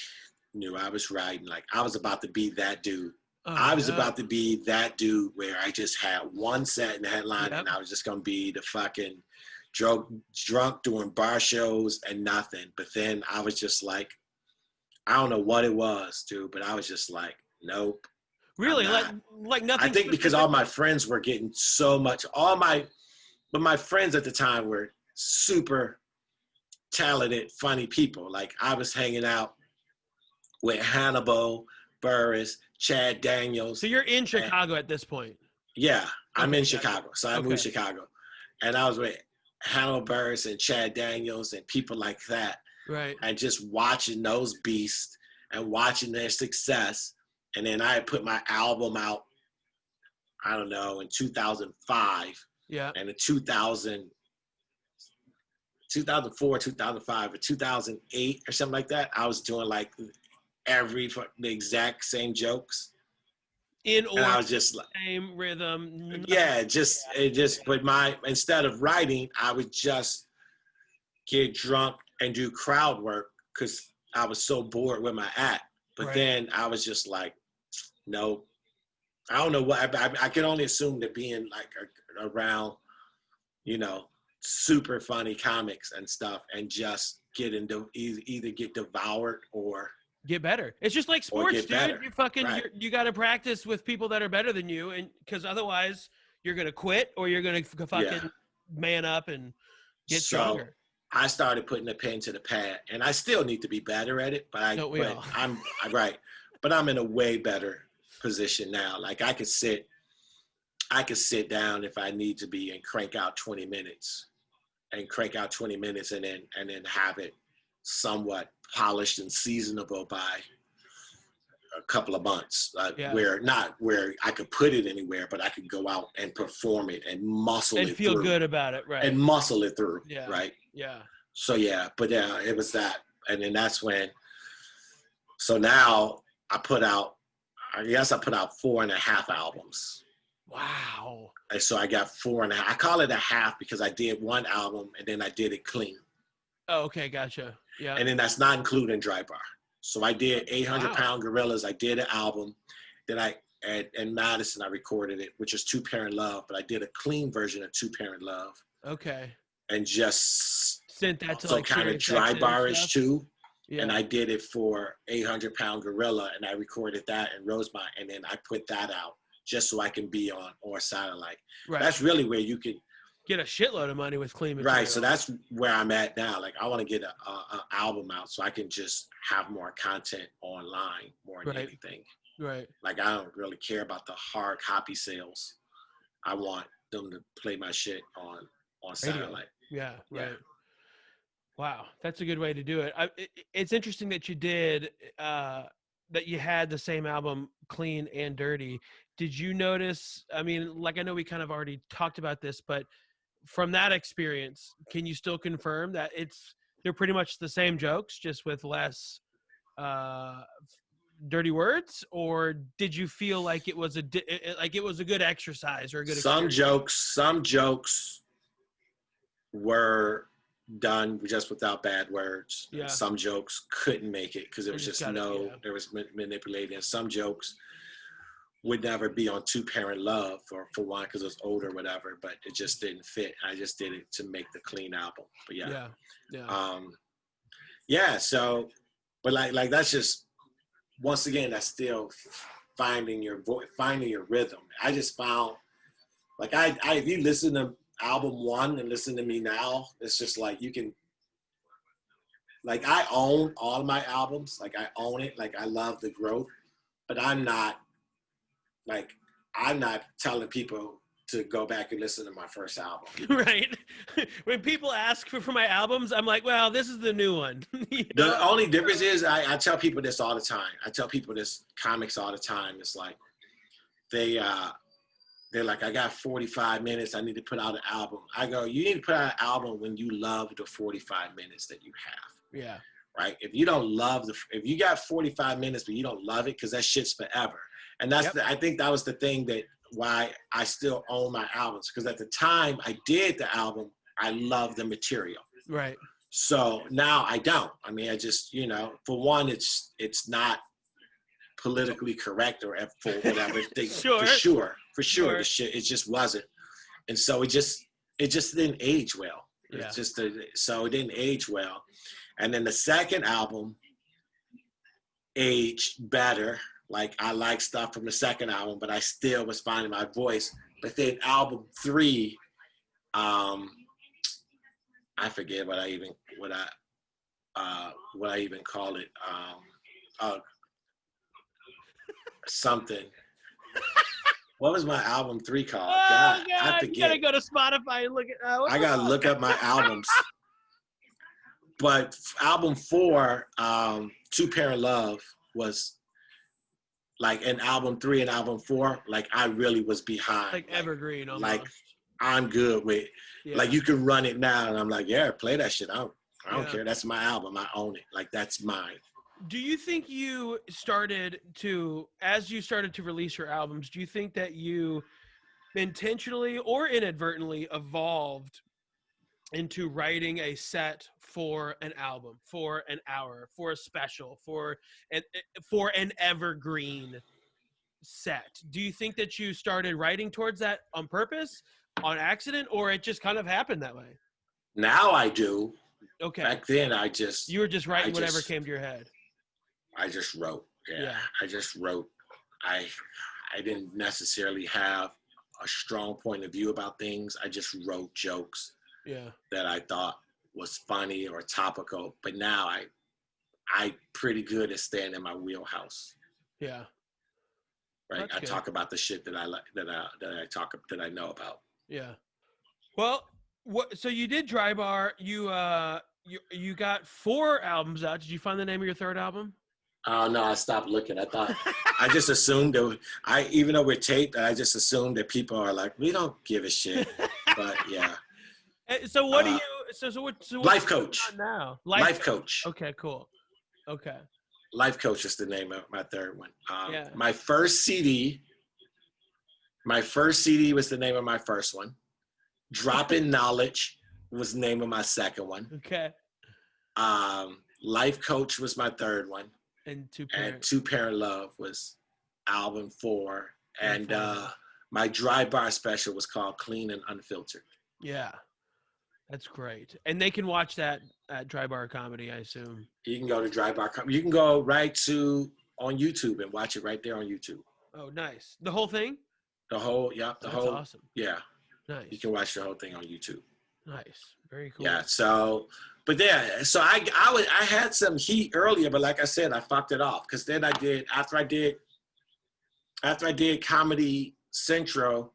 new. I was writing, like I was about to be that dude. I was about to be that dude where I just had one set in the headline and I was just going to be the fucking drunk doing bar shows and nothing. But then I was just like, I don't know what it was, dude, but I was just like, nope. Really? Like nothing? I think because all my friends were getting so much, but my friends at the time were super talented, funny people. Like I was hanging out with Hannibal Buress, Chad Daniels. So you're in Chicago at this point? Yeah, I'm in gotcha. Chicago. So I moved to Chicago. And I was with Hannibal Buress and Chad Daniels and people like that. Right. And just watching those beasts and watching their success. And then I put my album out, I don't know, in 2005. Yeah. And in 2004, 2005, or 2008 or something like that, I was doing like the exact same jokes. In order, and I was just like, same rhythm. Yeah, but instead of writing, I would just get drunk and do crowd work because I was so bored with my act. But then I was just like, no, I don't know what, I can only assume that being like around, super funny comics and stuff and just get into either get devoured or get better. It's just like sports, dude. Better. You got to practice with people that are better than you, and because otherwise you're gonna quit or you're gonna fucking man up and get stronger. I started putting a pen to the pad, and I still need to be better at it. But I'm But I'm in a way better position now. Like I could sit down if I need to be and crank out 20 minutes, and then have it somewhat polished and seasonable by a couple of months, where I could put it anywhere, but I could go out and perform it and muscle it through. And feel good about it, right? And muscle it through, right? Yeah. So it was that. And then that's when, so now I put out 4.5 albums. Wow. And so I got 4.5. I call it a half because I did one album and then I did it clean. Oh, okay, gotcha. Yeah. And then that's not including Dry Bar. So I did 800 Pound Gorillas. I did an album. Then in Madison, I recorded it, which is Two Parent Love, but I did a clean version of Two Parent Love. Okay. And just sent that to so kind of Dry Bar-ish too. Yeah. And I did it for 800 Pound Gorilla, and I recorded that in Rosemont, and then I put that out just so I can be on or satellite. Right. That's really where you can get a shitload of money with clean material. Right. So that's where I'm at now. Like I want to get an album out so I can just have more content online more than anything. Right. Like I don't really care about the hard copy sales. I want them to play my shit on satellite. Yeah. Right. Wow, that's a good way to do it. It's interesting that you did that you had the same album, Clean and Dirty. Did you notice? I mean, like I know we kind of already talked about this, but from that experience, can you still confirm that they're pretty much the same jokes, just with less dirty words, or did you feel like it was a good exercise or a good experience? Some jokes were done just without bad words. Yeah. Some jokes couldn't make it because there was there was manipulating. And some jokes would never be on Two Parent Love for one because it was old or whatever, but it just didn't fit. I just did it to make the clean album. But so, but like that's just, once again, that's still finding your voice, finding your rhythm. I just found, like if you listen to album 1 and listen to me now, it's just like you can, like I own all my albums, like I own it, like I love the growth, but I'm not telling people to go back and listen to my first album. Right. When people ask for my albums, I'm like, well, this is the new one. The only difference is I tell people this all the time. I tell people this, comics all the time. It's like they're like, I got 45 minutes. I need to put out an album. I go, you need to put out an album when you love the 45 minutes that you have. Yeah. Right. If you don't love if you got 45 minutes, but you don't love it, because that shit's forever. And that's I think that was the thing that why I still own my albums. Because at the time I did the album, I loved the material. Right. So now I don't. I mean, I just, for one, it's not politically correct or for whatever. For sure, the shit, it just wasn't. And so it just didn't age well. Yeah. It's just so it didn't age well. And then the second album aged better. Like I like stuff from the second album, but I still was finding my voice. But then album 3, I forget what I even call it, something. What was my album 3 called? Oh God, I God! You gotta forget. go to Spotify and look at. I gotta look up my albums. But album 4, Two Parent Love, was like, in album 3 and album 4, like I really was behind. Like evergreen almost. Like I'm good with. Yeah. Like you can run it now, and I'm like, yeah, play that shit. I don't Yeah. care. That's my album. I own it. Like that's mine. Do you think you started to, as you started to release your albums, do you think that you intentionally or inadvertently evolved into writing a set for an album, for an hour, for a special, for an evergreen set? Do you think that you started writing towards that on purpose, on accident, or it just kind of happened that way? Now I do. Okay. Back then, You were just writing whatever came to your head. I just wrote. Yeah. I just wrote. I didn't necessarily have a strong point of view about things. I just wrote jokes that I thought was funny or topical. But now I pretty good at staying in my wheelhouse. Yeah. Right. I talk about the shit that I like, that I know about. Yeah. Well, so you did Dry Bar. You got 4 albums out. Did you find the name of your 3rd album? Oh no, I stopped looking. I thought I just assumed that even though we're taped, I just assumed that people are like, we don't give a shit. But yeah. So what do you? So what? Life Coach now. Life Coach. Okay, cool. Okay. Life Coach is the name of my 3rd one. Yeah. My first CD was the name of my first one. Dropping Knowledge was the name of my 2nd one. Okay. Life Coach was my 3rd one. And Two Parent Love was album 4. And my Dry Bar special was called Clean and Unfiltered. Yeah. That's great. And they can watch that at Dry Bar Comedy, I assume. You can go to Dry Bar Comedy. You can go right on YouTube and watch it right there on YouTube. Oh, nice. The whole thing? The whole. That's awesome. Yeah. Nice. You can watch the whole thing on YouTube. Nice. Very cool. Yeah. So I had some heat earlier, but like I said, I fucked it off because then after I did Comedy Central,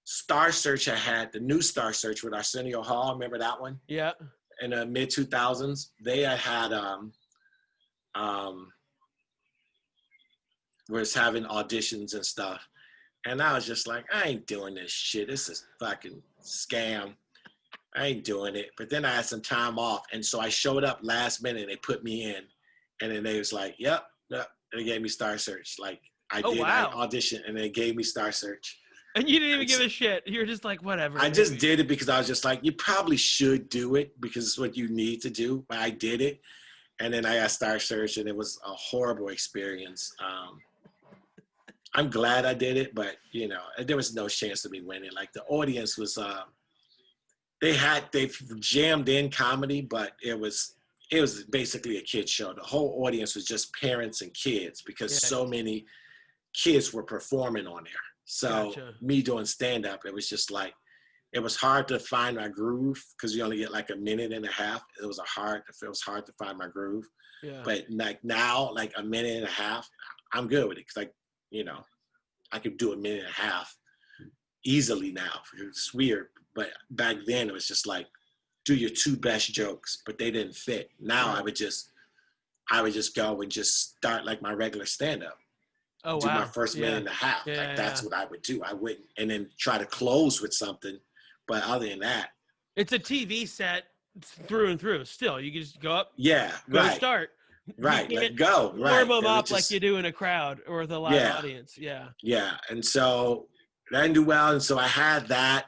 Star Search, I had the new Star Search with Arsenio Hall. Remember that one? Yeah. In the mid 2000s, they had was having auditions and stuff, and I was just like, I ain't doing this shit. This is fucking scam. I ain't doing it. But then I had some time off, and so I showed up last minute. And they put me in, and then they was like, "Yep." They gave me Star Search. Like I auditioned, and they gave me Star Search. And you didn't even give a shit. You're just like, whatever. I just did it because I was just like, you probably should do it because it's what you need to do. But I did it, and then I got Star Search, and it was a horrible experience. I'm glad I did it, but there was no chance of me winning. Like the audience was. They jammed in comedy, but it was basically a kid show. The whole audience was just parents and kids because so many kids were performing on there. So me doing stand up, it was just like, it was hard to find my groove because you only get like a minute and a half. It was hard to find my groove. Yeah. But like now, like a minute and a half, I'm good with it because I could do a minute and a half easily now. It's weird. But back then it was just like, do your 2 best jokes, but they didn't fit. Now I would just go and just start like my regular stand-up. Oh, do my first minute and a half. That's what I would do. I wouldn't, and then try to close with something. But other than that, it's a TV set through and through. Still, you can just go up. Yeah, go start. Right, let go. Right, warm them up like you do in a crowd or with a live audience. Yeah. Yeah, and so I didn't do well, and so I had that,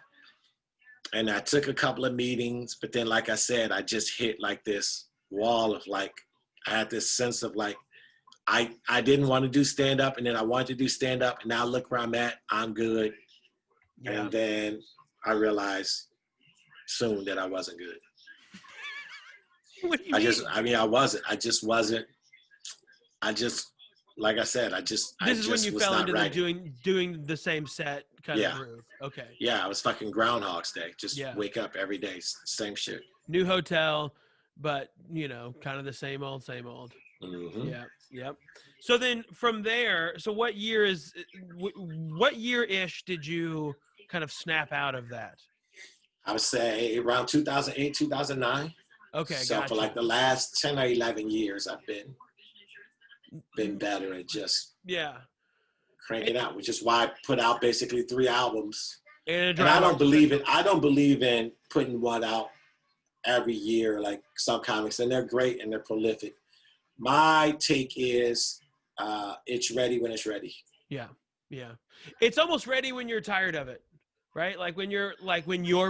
and I took a couple of meetings, but then, like I said, I just hit like this wall of like, I had this sense of like, I didn't want to do stand-up, and then I wanted to do stand-up, and now look where I'm at. I'm good. Yeah. And then I realized soon that I wasn't good. What do you mean? I wasn't. I just wasn't. Like I said, This is when you fell into doing the same set kind of groove. Okay. Yeah, I was fucking Groundhog's Day. Just wake up every day, same shit. New hotel, but you know, kind of the same old, same old. Mm-hmm. Yeah. Yep. So then from there, so what what year-ish did you kind of snap out of that? I would say around 2008, 2009. Okay, So for gotcha. like the last 10 or 11 years, I've been better at just Yeah. cranking out, which is why I put out basically 3 albums. And a And I dry don't march believe it. schedule. I don't believe in putting one out every year like some comics, and they're great and they're prolific. My take is it's ready when it's ready. Yeah. Yeah. It's almost ready when you're tired of it. Right? When you're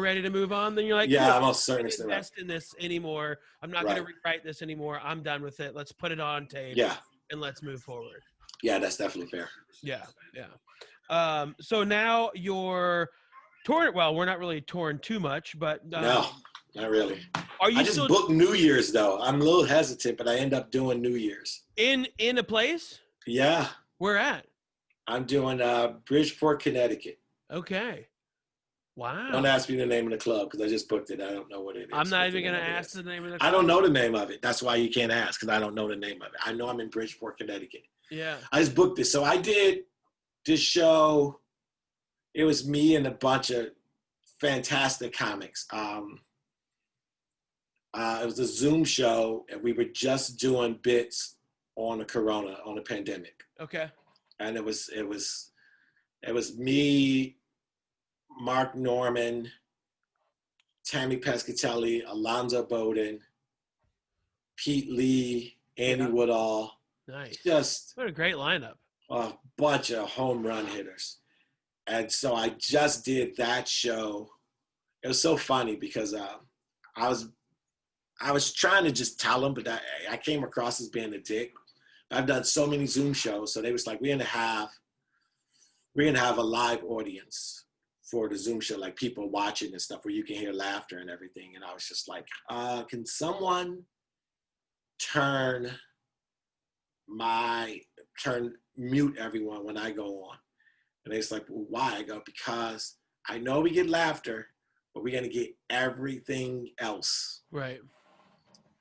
ready to move on, then you're like, cool, Yeah, I'm I'm not most going certainly to right. invest in this anymore. I'm not going to Right. rewrite this anymore. I'm done with it. Let's put it on tape Yeah. and let's move forward. Yeah, that's definitely fair. Yeah. Yeah. So now you're touring. Well, we're not really touring too much, but No, not really. are I you just still booked New Year's though. I'm a little hesitant, but I end up doing New Year's. in a place? Yeah. Where at? I'm doing Bridgeport, Connecticut. Okay. Don't Wow. ask me the name of the club because I just booked it. I don't know what it is. I'm not what the even going name to of it ask is. the name of the I club. don't know the name of it. That's why you can't ask because I don't know the name of it. I know I'm in Bridgeport, Connecticut. Yeah. I just booked this. So I did this show. It was me and a bunch of fantastic comics. It was a Zoom show, and we were just doing bits on the pandemic. Okay. And it was me, Mark Norman, Tammy Pescatelli, Alonzo Bowden, Pete Lee, Andy Yeah. Woodall. Nice. Just What a great lineup. a bunch of home run hitters. And so I just did that show. It was so funny because I was trying to just tell them, but I came across as being a dick. I've done so many Zoom shows, so they was like, we're gonna have a live audience for the Zoom show, like people watching and stuff, where you can hear laughter and everything. And I was just like, can someone mute everyone when I go on? And it's like, well, why? I go, because I know we get laughter, but we're gonna get everything else. Right.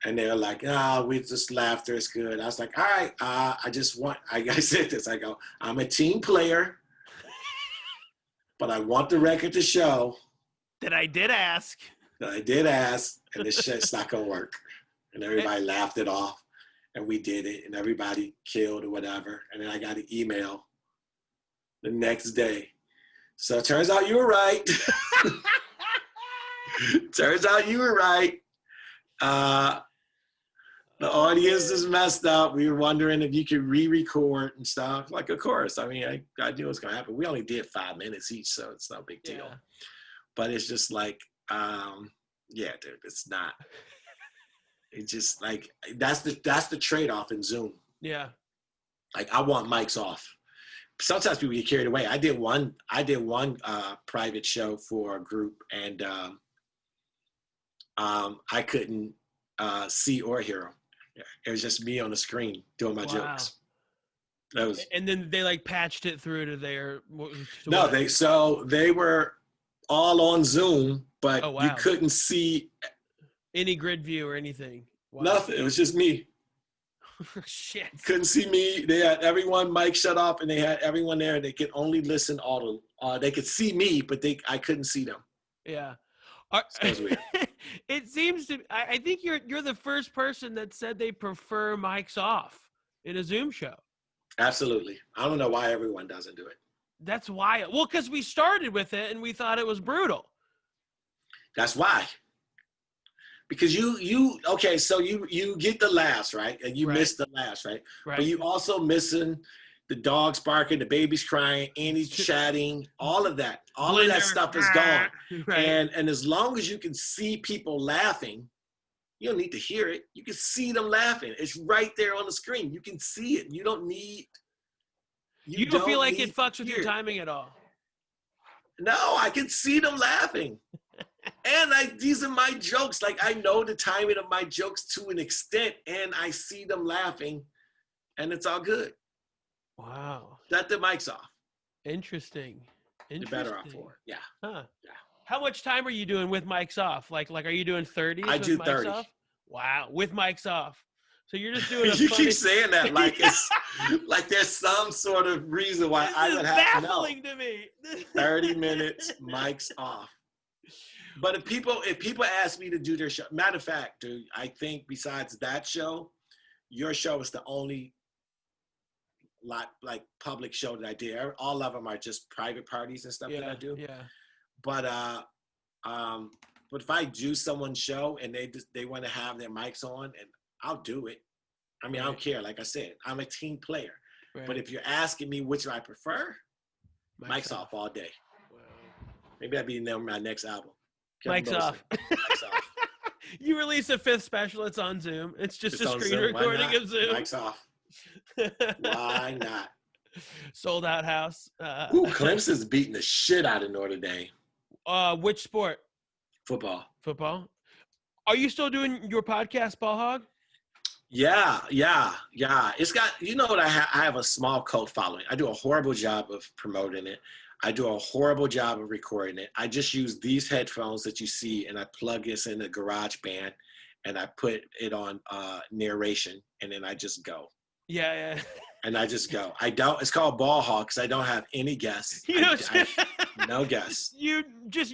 And they're like, we just laughter is good. I was like, all right, I said this, I go, I'm a team player, but I want the record to show that I did ask, and this shit's not gonna work. And everybody laughed it off, and we did it, and everybody killed or whatever. And then I got an email the next day. So it turns out you were right. The audience is messed up. We were wondering if you could re-record and stuff. Like, of course. I mean, I knew what's gonna happen. We only did 5 minutes each, so it's no big deal. Yeah. But it's just like, yeah, dude, it's not. It's just like that's the trade-off in Zoom. Yeah. Like, I want mics off. Sometimes people get carried away. I did one private show for a group, and I couldn't see or hear them. It was just me on the screen doing my jokes. That was. And then they like patched it through to their. No, they were all on Zoom, but you couldn't see any grid view or anything. Wow. Nothing. It was just me. Shit. Couldn't see me. They had everyone mic shut off, and they had everyone there, and they could only listen audio. They could see me, but I couldn't see them. Yeah. Weird. It seems to. I think you're the first person that said they prefer mics off in a Zoom show. Absolutely. I don't know why everyone doesn't do it. That's why. Well, because we started with it and we thought it was brutal. That's why. Because you okay, so you get the laughs, right? And you miss the laughs, right? But you also missing the dogs barking, the babies crying, Andy's chatting, all of that. All of that stuff is gone. Right. And as long as you can see people laughing, you don't need to hear it. You can see them laughing. It's right there on the screen. You can see it. You don't need. You don't feel like it fucks with your timing at all. No, I can see them laughing. And these are my jokes. Like, I know the timing of my jokes to an extent, and I see them laughing, and it's all good. Wow. Shut the mics off. Interesting. You're better off for it. Yeah. Huh. Yeah. How much time are you doing with mics off? Like, are you doing 30? I do 30. Off? Wow, with mics off. So you're just doing a You funny... keep saying that like it's like there's some sort of reason why I would have baffling to me. 30 minutes, mics off. But if people ask me to do their show, matter of fact, dude, I think besides that show, your show is the only like public show that I did. All of them are just private parties and stuff that I do. Yeah. But if I do someone's show and they want to have their mics on, and I'll do it. I mean, I don't care. Like I said, I'm a team player. Right. But if you're asking me which I prefer, mics off all day. Wow. Maybe that'd be my next album. Kevin Bozeman. Off. Mics off. You release a 5th special. It's on Zoom. It's just a screen recording of Zoom. Mics off. Why not? Sold out house. Clemson's beating the shit out of Notre Dame. Which sport? Football. Are you still doing your podcast, Ball Hog? Yeah. It's got, what I have a small cult following. I do a horrible job of promoting it. I do a horrible job of recording it. I just use these headphones that you see, and I plug this in the GarageBand, and I put it on narration, and then I just go. Yeah. And I just go. It's called Ball Hog because I don't have any guests. No guests. You just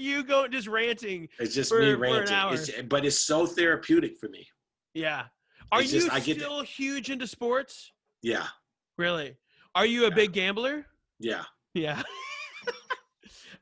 ranting. It's just me ranting. But it's so therapeutic for me. Yeah. Are you still huge into sports? Yeah. Really? Are you a big gambler? Yeah. Yeah.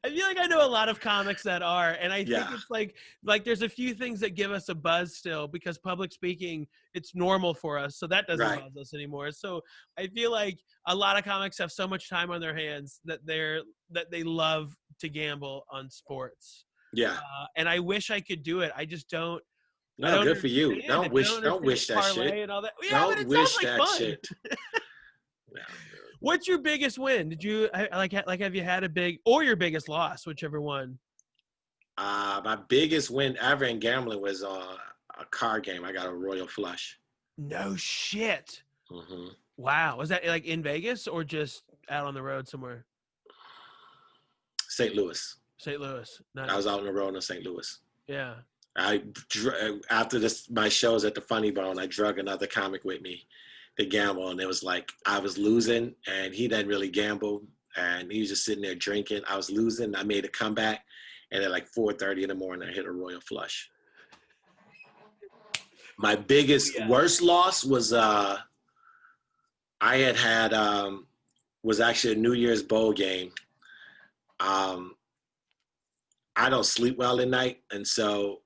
I feel like I know a lot of comics that are, and I think it's like there's a few things that give us a buzz still because public speaking, it's normal for us, so that doesn't buzz us anymore. So I feel like a lot of comics have so much time on their hands that they love to gamble on sports. Yeah. And I wish I could do it. I just don't. No, good for you. Don't wish that shit. And all that. Yeah, don't wish that shit. Yeah. What's your biggest win? Did you have you had a big or your biggest loss, whichever one? My biggest win ever in gambling was a card game. I got a royal flush. No shit. Mm-hmm. Wow. Was that like in Vegas or just out on the road somewhere? St. Louis. Nice. I was out on the road in St. Louis. Yeah. After my shows at the Funny Bone, I drug another comic with me to gamble, and it was like I was losing, and he didn't really gamble, and he was just sitting there drinking. I was losing. I made a comeback, and at like 4:30 in the morning, I hit a royal flush. My biggest, worst loss was I had was actually a New Year's Bowl game. I don't sleep well at night, and so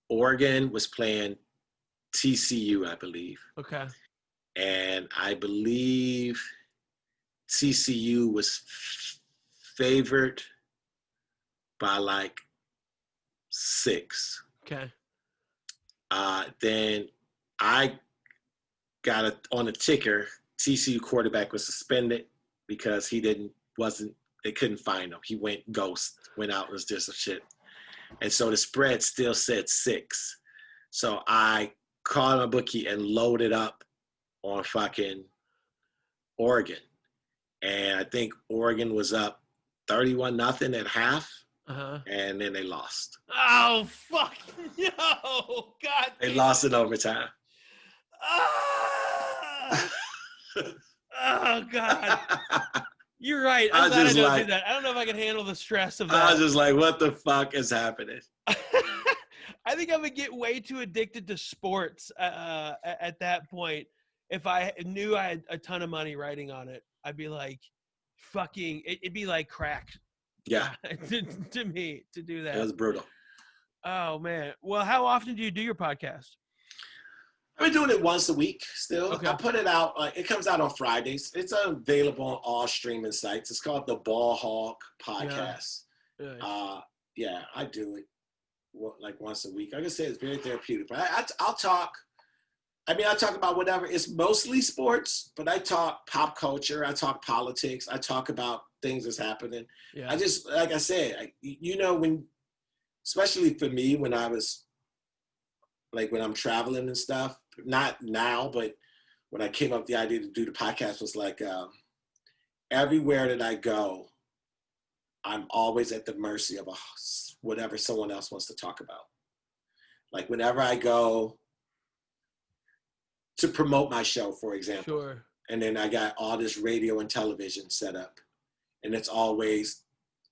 Oregon was playing TCU, I believe. Okay. And I believe TCU was favored by like 6. Okay. Then I got on a ticker. TCU quarterback was suspended because they couldn't find him. He went ghost, went out, was just a shit. And so the spread still said 6. So I called my bookie and loaded up on fucking Oregon. And I think Oregon was up 31-0 at half. And then they lost. Oh, fuck. No. God. They lost in overtime. Oh, God. You're right. I'm glad I don't do that. I don't know if I can handle the stress of that. I was just like, what the fuck is happening? I think I would get way too addicted to sports at that point. If I knew I had a ton of money riding on it, I'd be like, it'd be like crack. Yeah. to me, to do that. It was brutal. Oh, man. Well, how often do you do your podcast? I've been doing it once a week still. Okay. I put it out. It comes out on Fridays. It's available on all streaming sites. It's called the Ball Hog Podcast. Yeah, I do it like once a week. Like I said, it's very therapeutic. But I'll talk. I mean, I talk about whatever. It's mostly sports, but I talk pop culture. I talk politics. I talk about things that's happening. Yeah. I just, like I said, especially for me, when I'm traveling and stuff, not now, but when I came up with the idea to do the podcast was like, everywhere that I go, I'm always at the mercy of whatever someone else wants to talk about. Like whenever I go to promote my show, for example, Sure. and then I got all this radio and television set up, and it's always,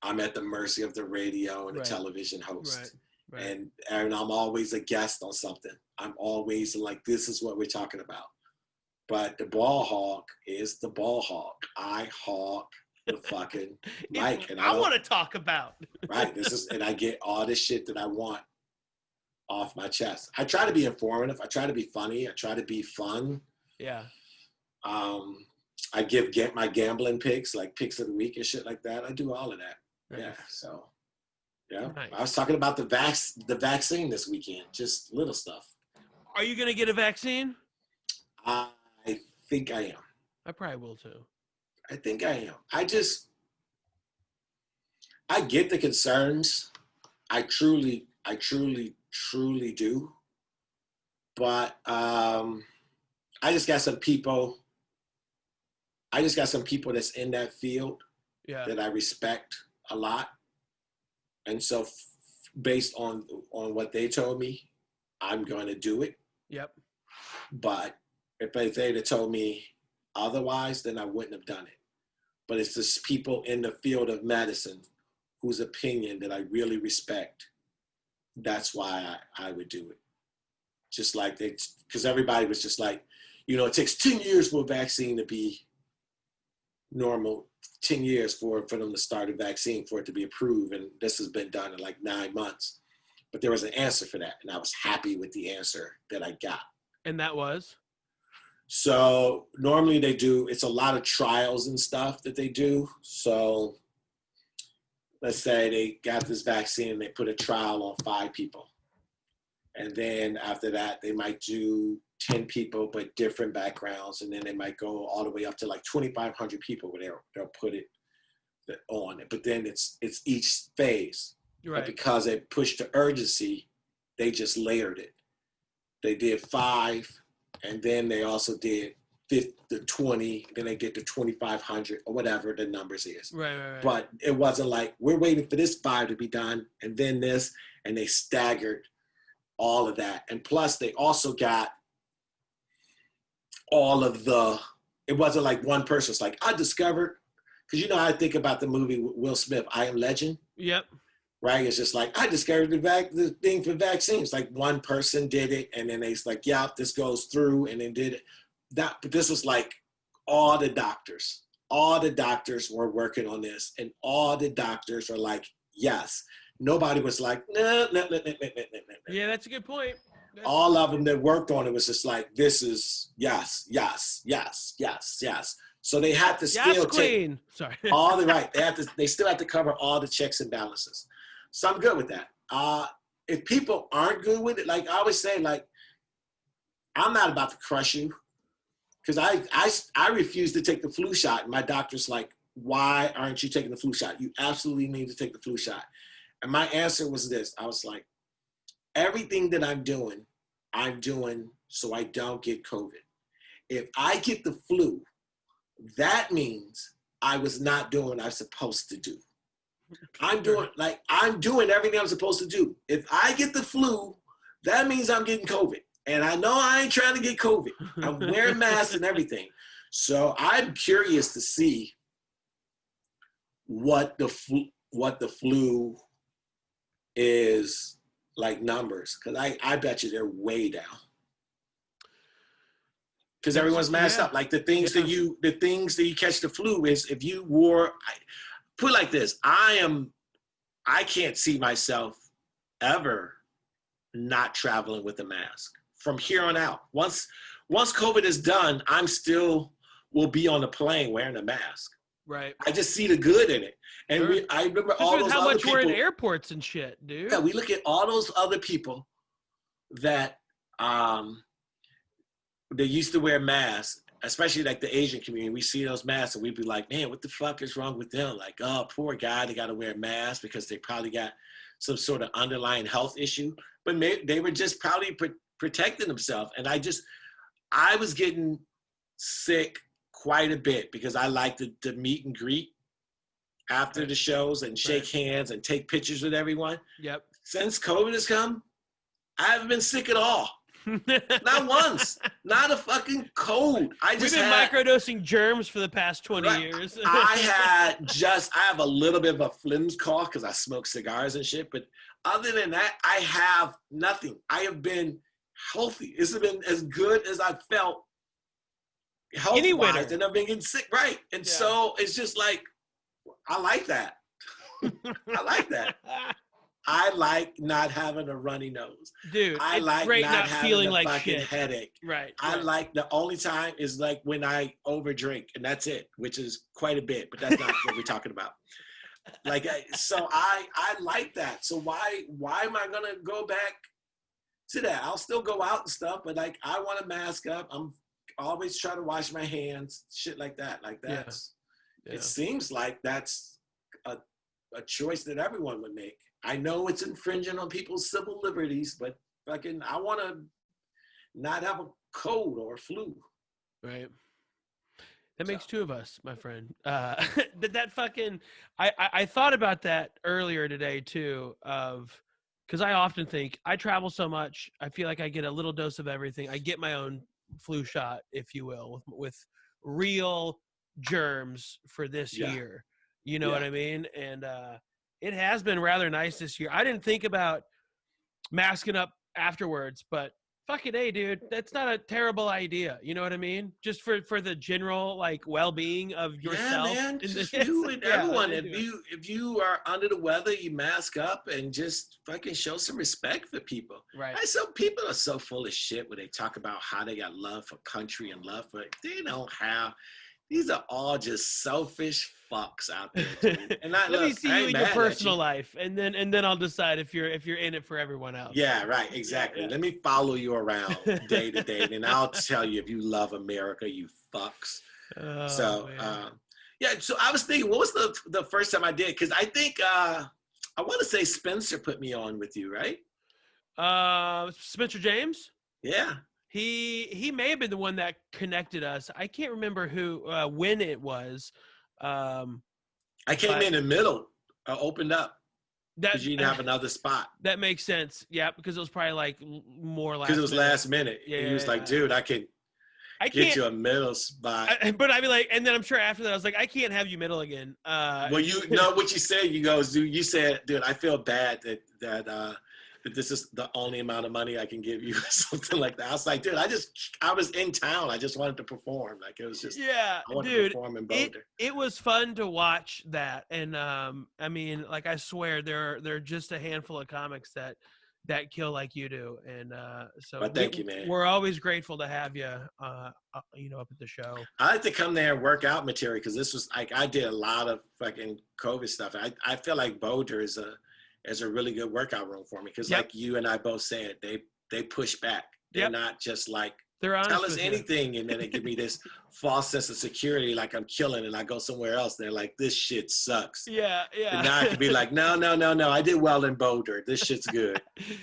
I'm at the mercy of the radio and the television host. Right. And I'm always a guest on something. I'm always like, this is what we're talking about. But the ball hog is the ball hog. I hog the fucking mic. And I want to talk about. Right. And I get all this shit that I want off my chest. I try to be informative. I try to be funny. I try to be fun. Yeah. I get my gambling picks, like picks of the week and shit like that. I do all of that. Nice. Yeah. So, yeah. Nice. I was talking about the vaccine this weekend. Just little stuff. Are you going to get a vaccine? I think I am. I probably will too. I think I am. I get the concerns. I truly do. But I just got some people that's in that field that I respect a lot. And so based on what they told me, I'm going to do it. Yep. But if they'd have told me otherwise, then I wouldn't have done it. But it's just people in the field of medicine whose opinion that I really respect. That's why I would do it. Just like because everybody was just like, it takes 10 years for a vaccine to be normal, 10 years for them to start a vaccine, for it to be approved. And this has been done in like 9 months. But there was an answer for that. And I was happy with the answer that I got. And that was? So normally it's a lot of trials and stuff that they do. So let's say they got this vaccine and they put a trial on 5 people. And then after that, they might do 10 people, but different backgrounds. And then they might go all the way up to like 2,500 people where they'll put it on it. But then it's each phase. Right. But because they pushed the urgency, they just layered it. They did 5, and then they also did 20, then they did the 2,500 or whatever the numbers is. Right. But it wasn't like, we're waiting for this 5 to be done, and then this, and they staggered all of that. And plus, they also got all of it wasn't like one person's like, I discovered, because I think about the movie with Will Smith, I Am Legend. Yep. Right? It's just like, I discovered the thing for vaccines. Like one person did it, and then they's like, yeah, this goes through, and then did it. But this was like all the doctors were working on this, and all the doctors are like, yes. Nobody was like, no. Yeah, that's a good point. All of them that worked on it was just like, this is yes. So they had to still take all the right. They still have to cover all the checks and balances. So I'm good with that. If people aren't good with it, like I always say, like, I'm not about to crush you, because I refuse to take the flu shot. And my doctor's like, why aren't you taking the flu shot? You absolutely need to take the flu shot. And my answer was this. I was like, everything that I'm doing so I don't get COVID. If I get the flu, that means I was not doing what I'm supposed to do. I'm doing everything I'm supposed to do. If I get the flu, that means I'm getting COVID. And I know I ain't trying to get COVID. I'm wearing masks and everything. So I'm curious to see what the flu is like numbers, because I bet you they're way down. Because everyone's masked up. Like the things that you catch the flu is if you put it like this, I can't see myself ever not traveling with a mask from here on out. Once COVID is done, will be on the plane wearing a mask. Right. I just see the good in it. And sure. I remember all those how other much people. We're in airports and shit, dude. Yeah, we look at all those other people that they used to wear masks, especially like the Asian community. We see those masks and we'd be like, man, what the fuck is wrong with them? Like, oh, poor guy, they got to wear a mask because they probably got some sort of underlying health issue. But they were just probably protecting themselves. And I was getting sick quite a bit because I like to meet and greet after the shows and shake hands and take pictures with everyone. Yep. Since COVID has come, I haven't been sick at all. Not once. Not a fucking cold. We've been microdosing germs for the past 20 years. I have a little bit of a phlegm cough because I smoke cigars and shit. But other than that, I have nothing. I have been healthy. It's been as good as I felt health-wise, and I've been getting sick. Right. And so it's just like, I like that. I like that. I like not having a runny nose. Dude, I like great not having feeling a like fucking shit. headache. Right. I like the only time is like when I overdrink, and that's it, which is quite a bit, but that's not what we're talking about. Like, so I like that. So why am I gonna go back to that? I'll still go out and stuff, but like I want to mask up. I'm always trying to wash my hands, shit like that. Like that's. Yeah. It seems like that's a choice that everyone would make. I know it's infringing on people's civil liberties, but fucking, I want to not have a cold or a flu. Right. That makes two of us, my friend. That fucking, I thought about that earlier today too, because I often think I travel so much. I feel like I get a little dose of everything. I get my own flu shot, if you will, with real germs for this year. You know what I mean? And, it has been rather nice this year. I didn't think about masking up afterwards, but fucking A, dude, that's not a terrible idea. You know what I mean? Just for the general like well-being of yourself. Yeah, man. Just you and everyone. If you are under the weather, you mask up and just fucking show some respect for people. Right. People are so full of shit when they talk about how they got love for country and love for they don't have. These are all just selfish fucks out there, dude. And let me see you in your personal life, and then I'll decide if you're in it for everyone else. Yeah, right, exactly. Yeah. Let me follow you around day to day, and I'll tell you if you love America, you fucks. Oh, so, so I was thinking, what was the first time I did? Because I think I want to say Spencer put me on with you, right? Spencer James. Yeah. He may have been the one that connected us. I can't remember when it was. I came in the middle. I opened up because you didn't have another spot. That makes sense. Yeah, because it was probably like more last. Because it was last minute. Yeah, he was like, "Dude, I can't get you a middle spot." But I'd be like, and then I'm sure after that, I was like, "I can't have you middle again." Well, you know what you said. You said, "Dude, I feel bad that this is the only amount of money I can give you," or something like that. I was like, dude, I was in town. I just wanted to perform. Like, it was just, I wanted to perform in Boulder. It was fun to watch that. And, I mean, like, I swear there are just a handful of comics that kill like you do. And, so thank you, man. We're always grateful to have you, up at the show. I like to come there and work out material. Cause this was like, I did a lot of fucking COVID stuff. I feel like Boulder is a really good workout room for me because like you and I both said, they push back. They're not just like, tell us anything, and then they give me this false sense of security like I'm killing, and I go somewhere else and they're like, this shit sucks. Yeah. And now I can be like, no, I did well in Boulder. This shit's good.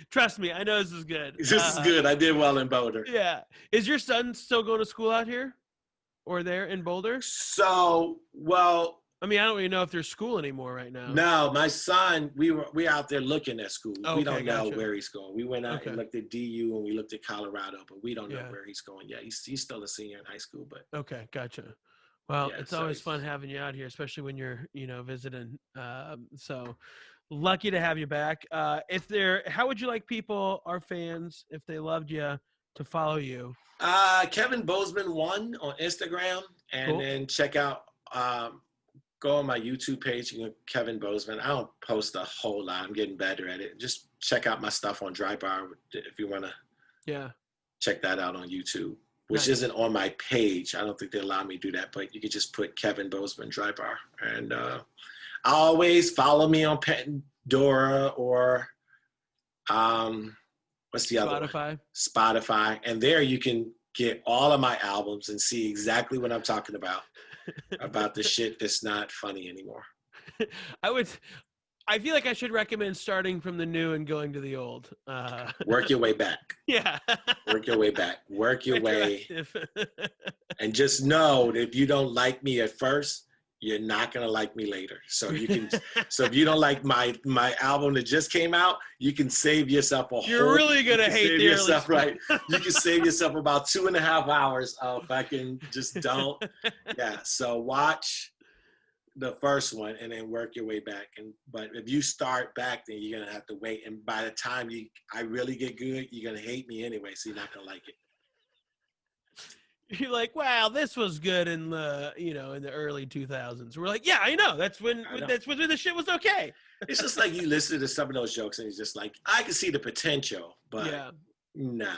Trust me, I know this is good. This is good. I did well in Boulder. Yeah. Is your son still going to school out here or there in Boulder? So, well, I mean, I don't even know if there's school anymore right now. No, my son, we out there looking at school. We don't know where he's going. We went out and looked at DU and we looked at Colorado, but we don't know where he's going yet. He's still a senior in high school, but. Okay, gotcha. Well, it's always fun having you out here, especially when you're, visiting. So lucky to have you back. How would you like people, our fans, if they loved you, to follow you? Kevin Bozeman 1 on Instagram, and then check out. Go on my YouTube page, Kevin Bozeman. I don't post a whole lot. I'm getting better at it. Just check out my stuff on Dry Bar if you want to check that out on YouTube, which isn't on my page. I don't think they allow me to do that, but you can just put Kevin Bozeman Dry Bar. And always follow me on Pandora or what's the other one? Spotify. And there you can get all of my albums and see exactly what I'm talking about the shit that's not funny anymore. I feel like I should recommend starting from the new and going to the old. Work your way back. Yeah. Work your way back. Work your way. And just know that if you don't like me at first, you're not gonna like me later. So you can, so if you don't like my album that just came out, you can save yourself You're really gonna hate the early yourself, right? You can save yourself about 2.5 hours of fucking just don't. Yeah. So watch the first one and then work your way back. But if you start back, then you're gonna have to wait. And by the time I really get good, you're gonna hate me anyway. So you're not gonna like it. You're like, wow, this was good in the, in the early 2000s. We're like, yeah, I know. That's when the shit was okay. It's just like you listen to some of those jokes and it's just like, I can see the potential, but no.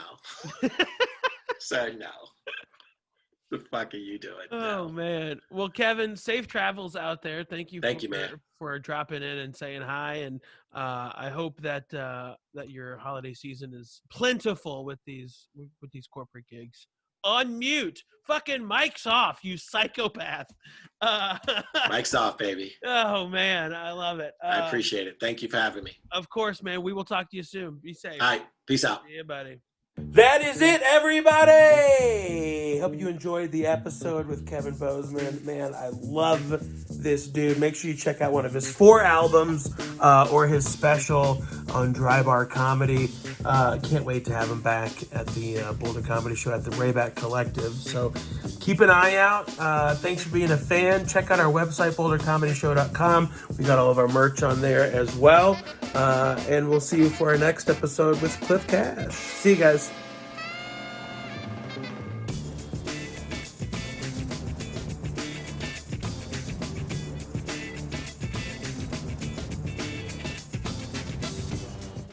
So no. The fuck are you doing? Oh, man. Well, Kevin, safe travels out there. Thank you, man, for dropping in and saying hi. And I hope that your holiday season is plentiful with these corporate gigs. Unmute. Fucking mic's off, you psychopath. Mic's off, baby. Oh, man. I love it. I appreciate it. Thank you for having me. Of course, man. We will talk to you soon. Be safe. All right. Peace out. See you, buddy. That is it, everybody. Hope you enjoyed the episode with Kevin Bozeman. Man, I love this dude. Make sure you check out one of his 4 albums or his special on Dry Bar Comedy. Can't wait to have him back at the Boulder Comedy Show at the Rayback Collective. So keep an eye out. Thanks for being a fan. Check out our website, bouldercomedyshow.com. We got all of our merch on there as well. And we'll see you for our next episode with Cliff Cash. See you guys.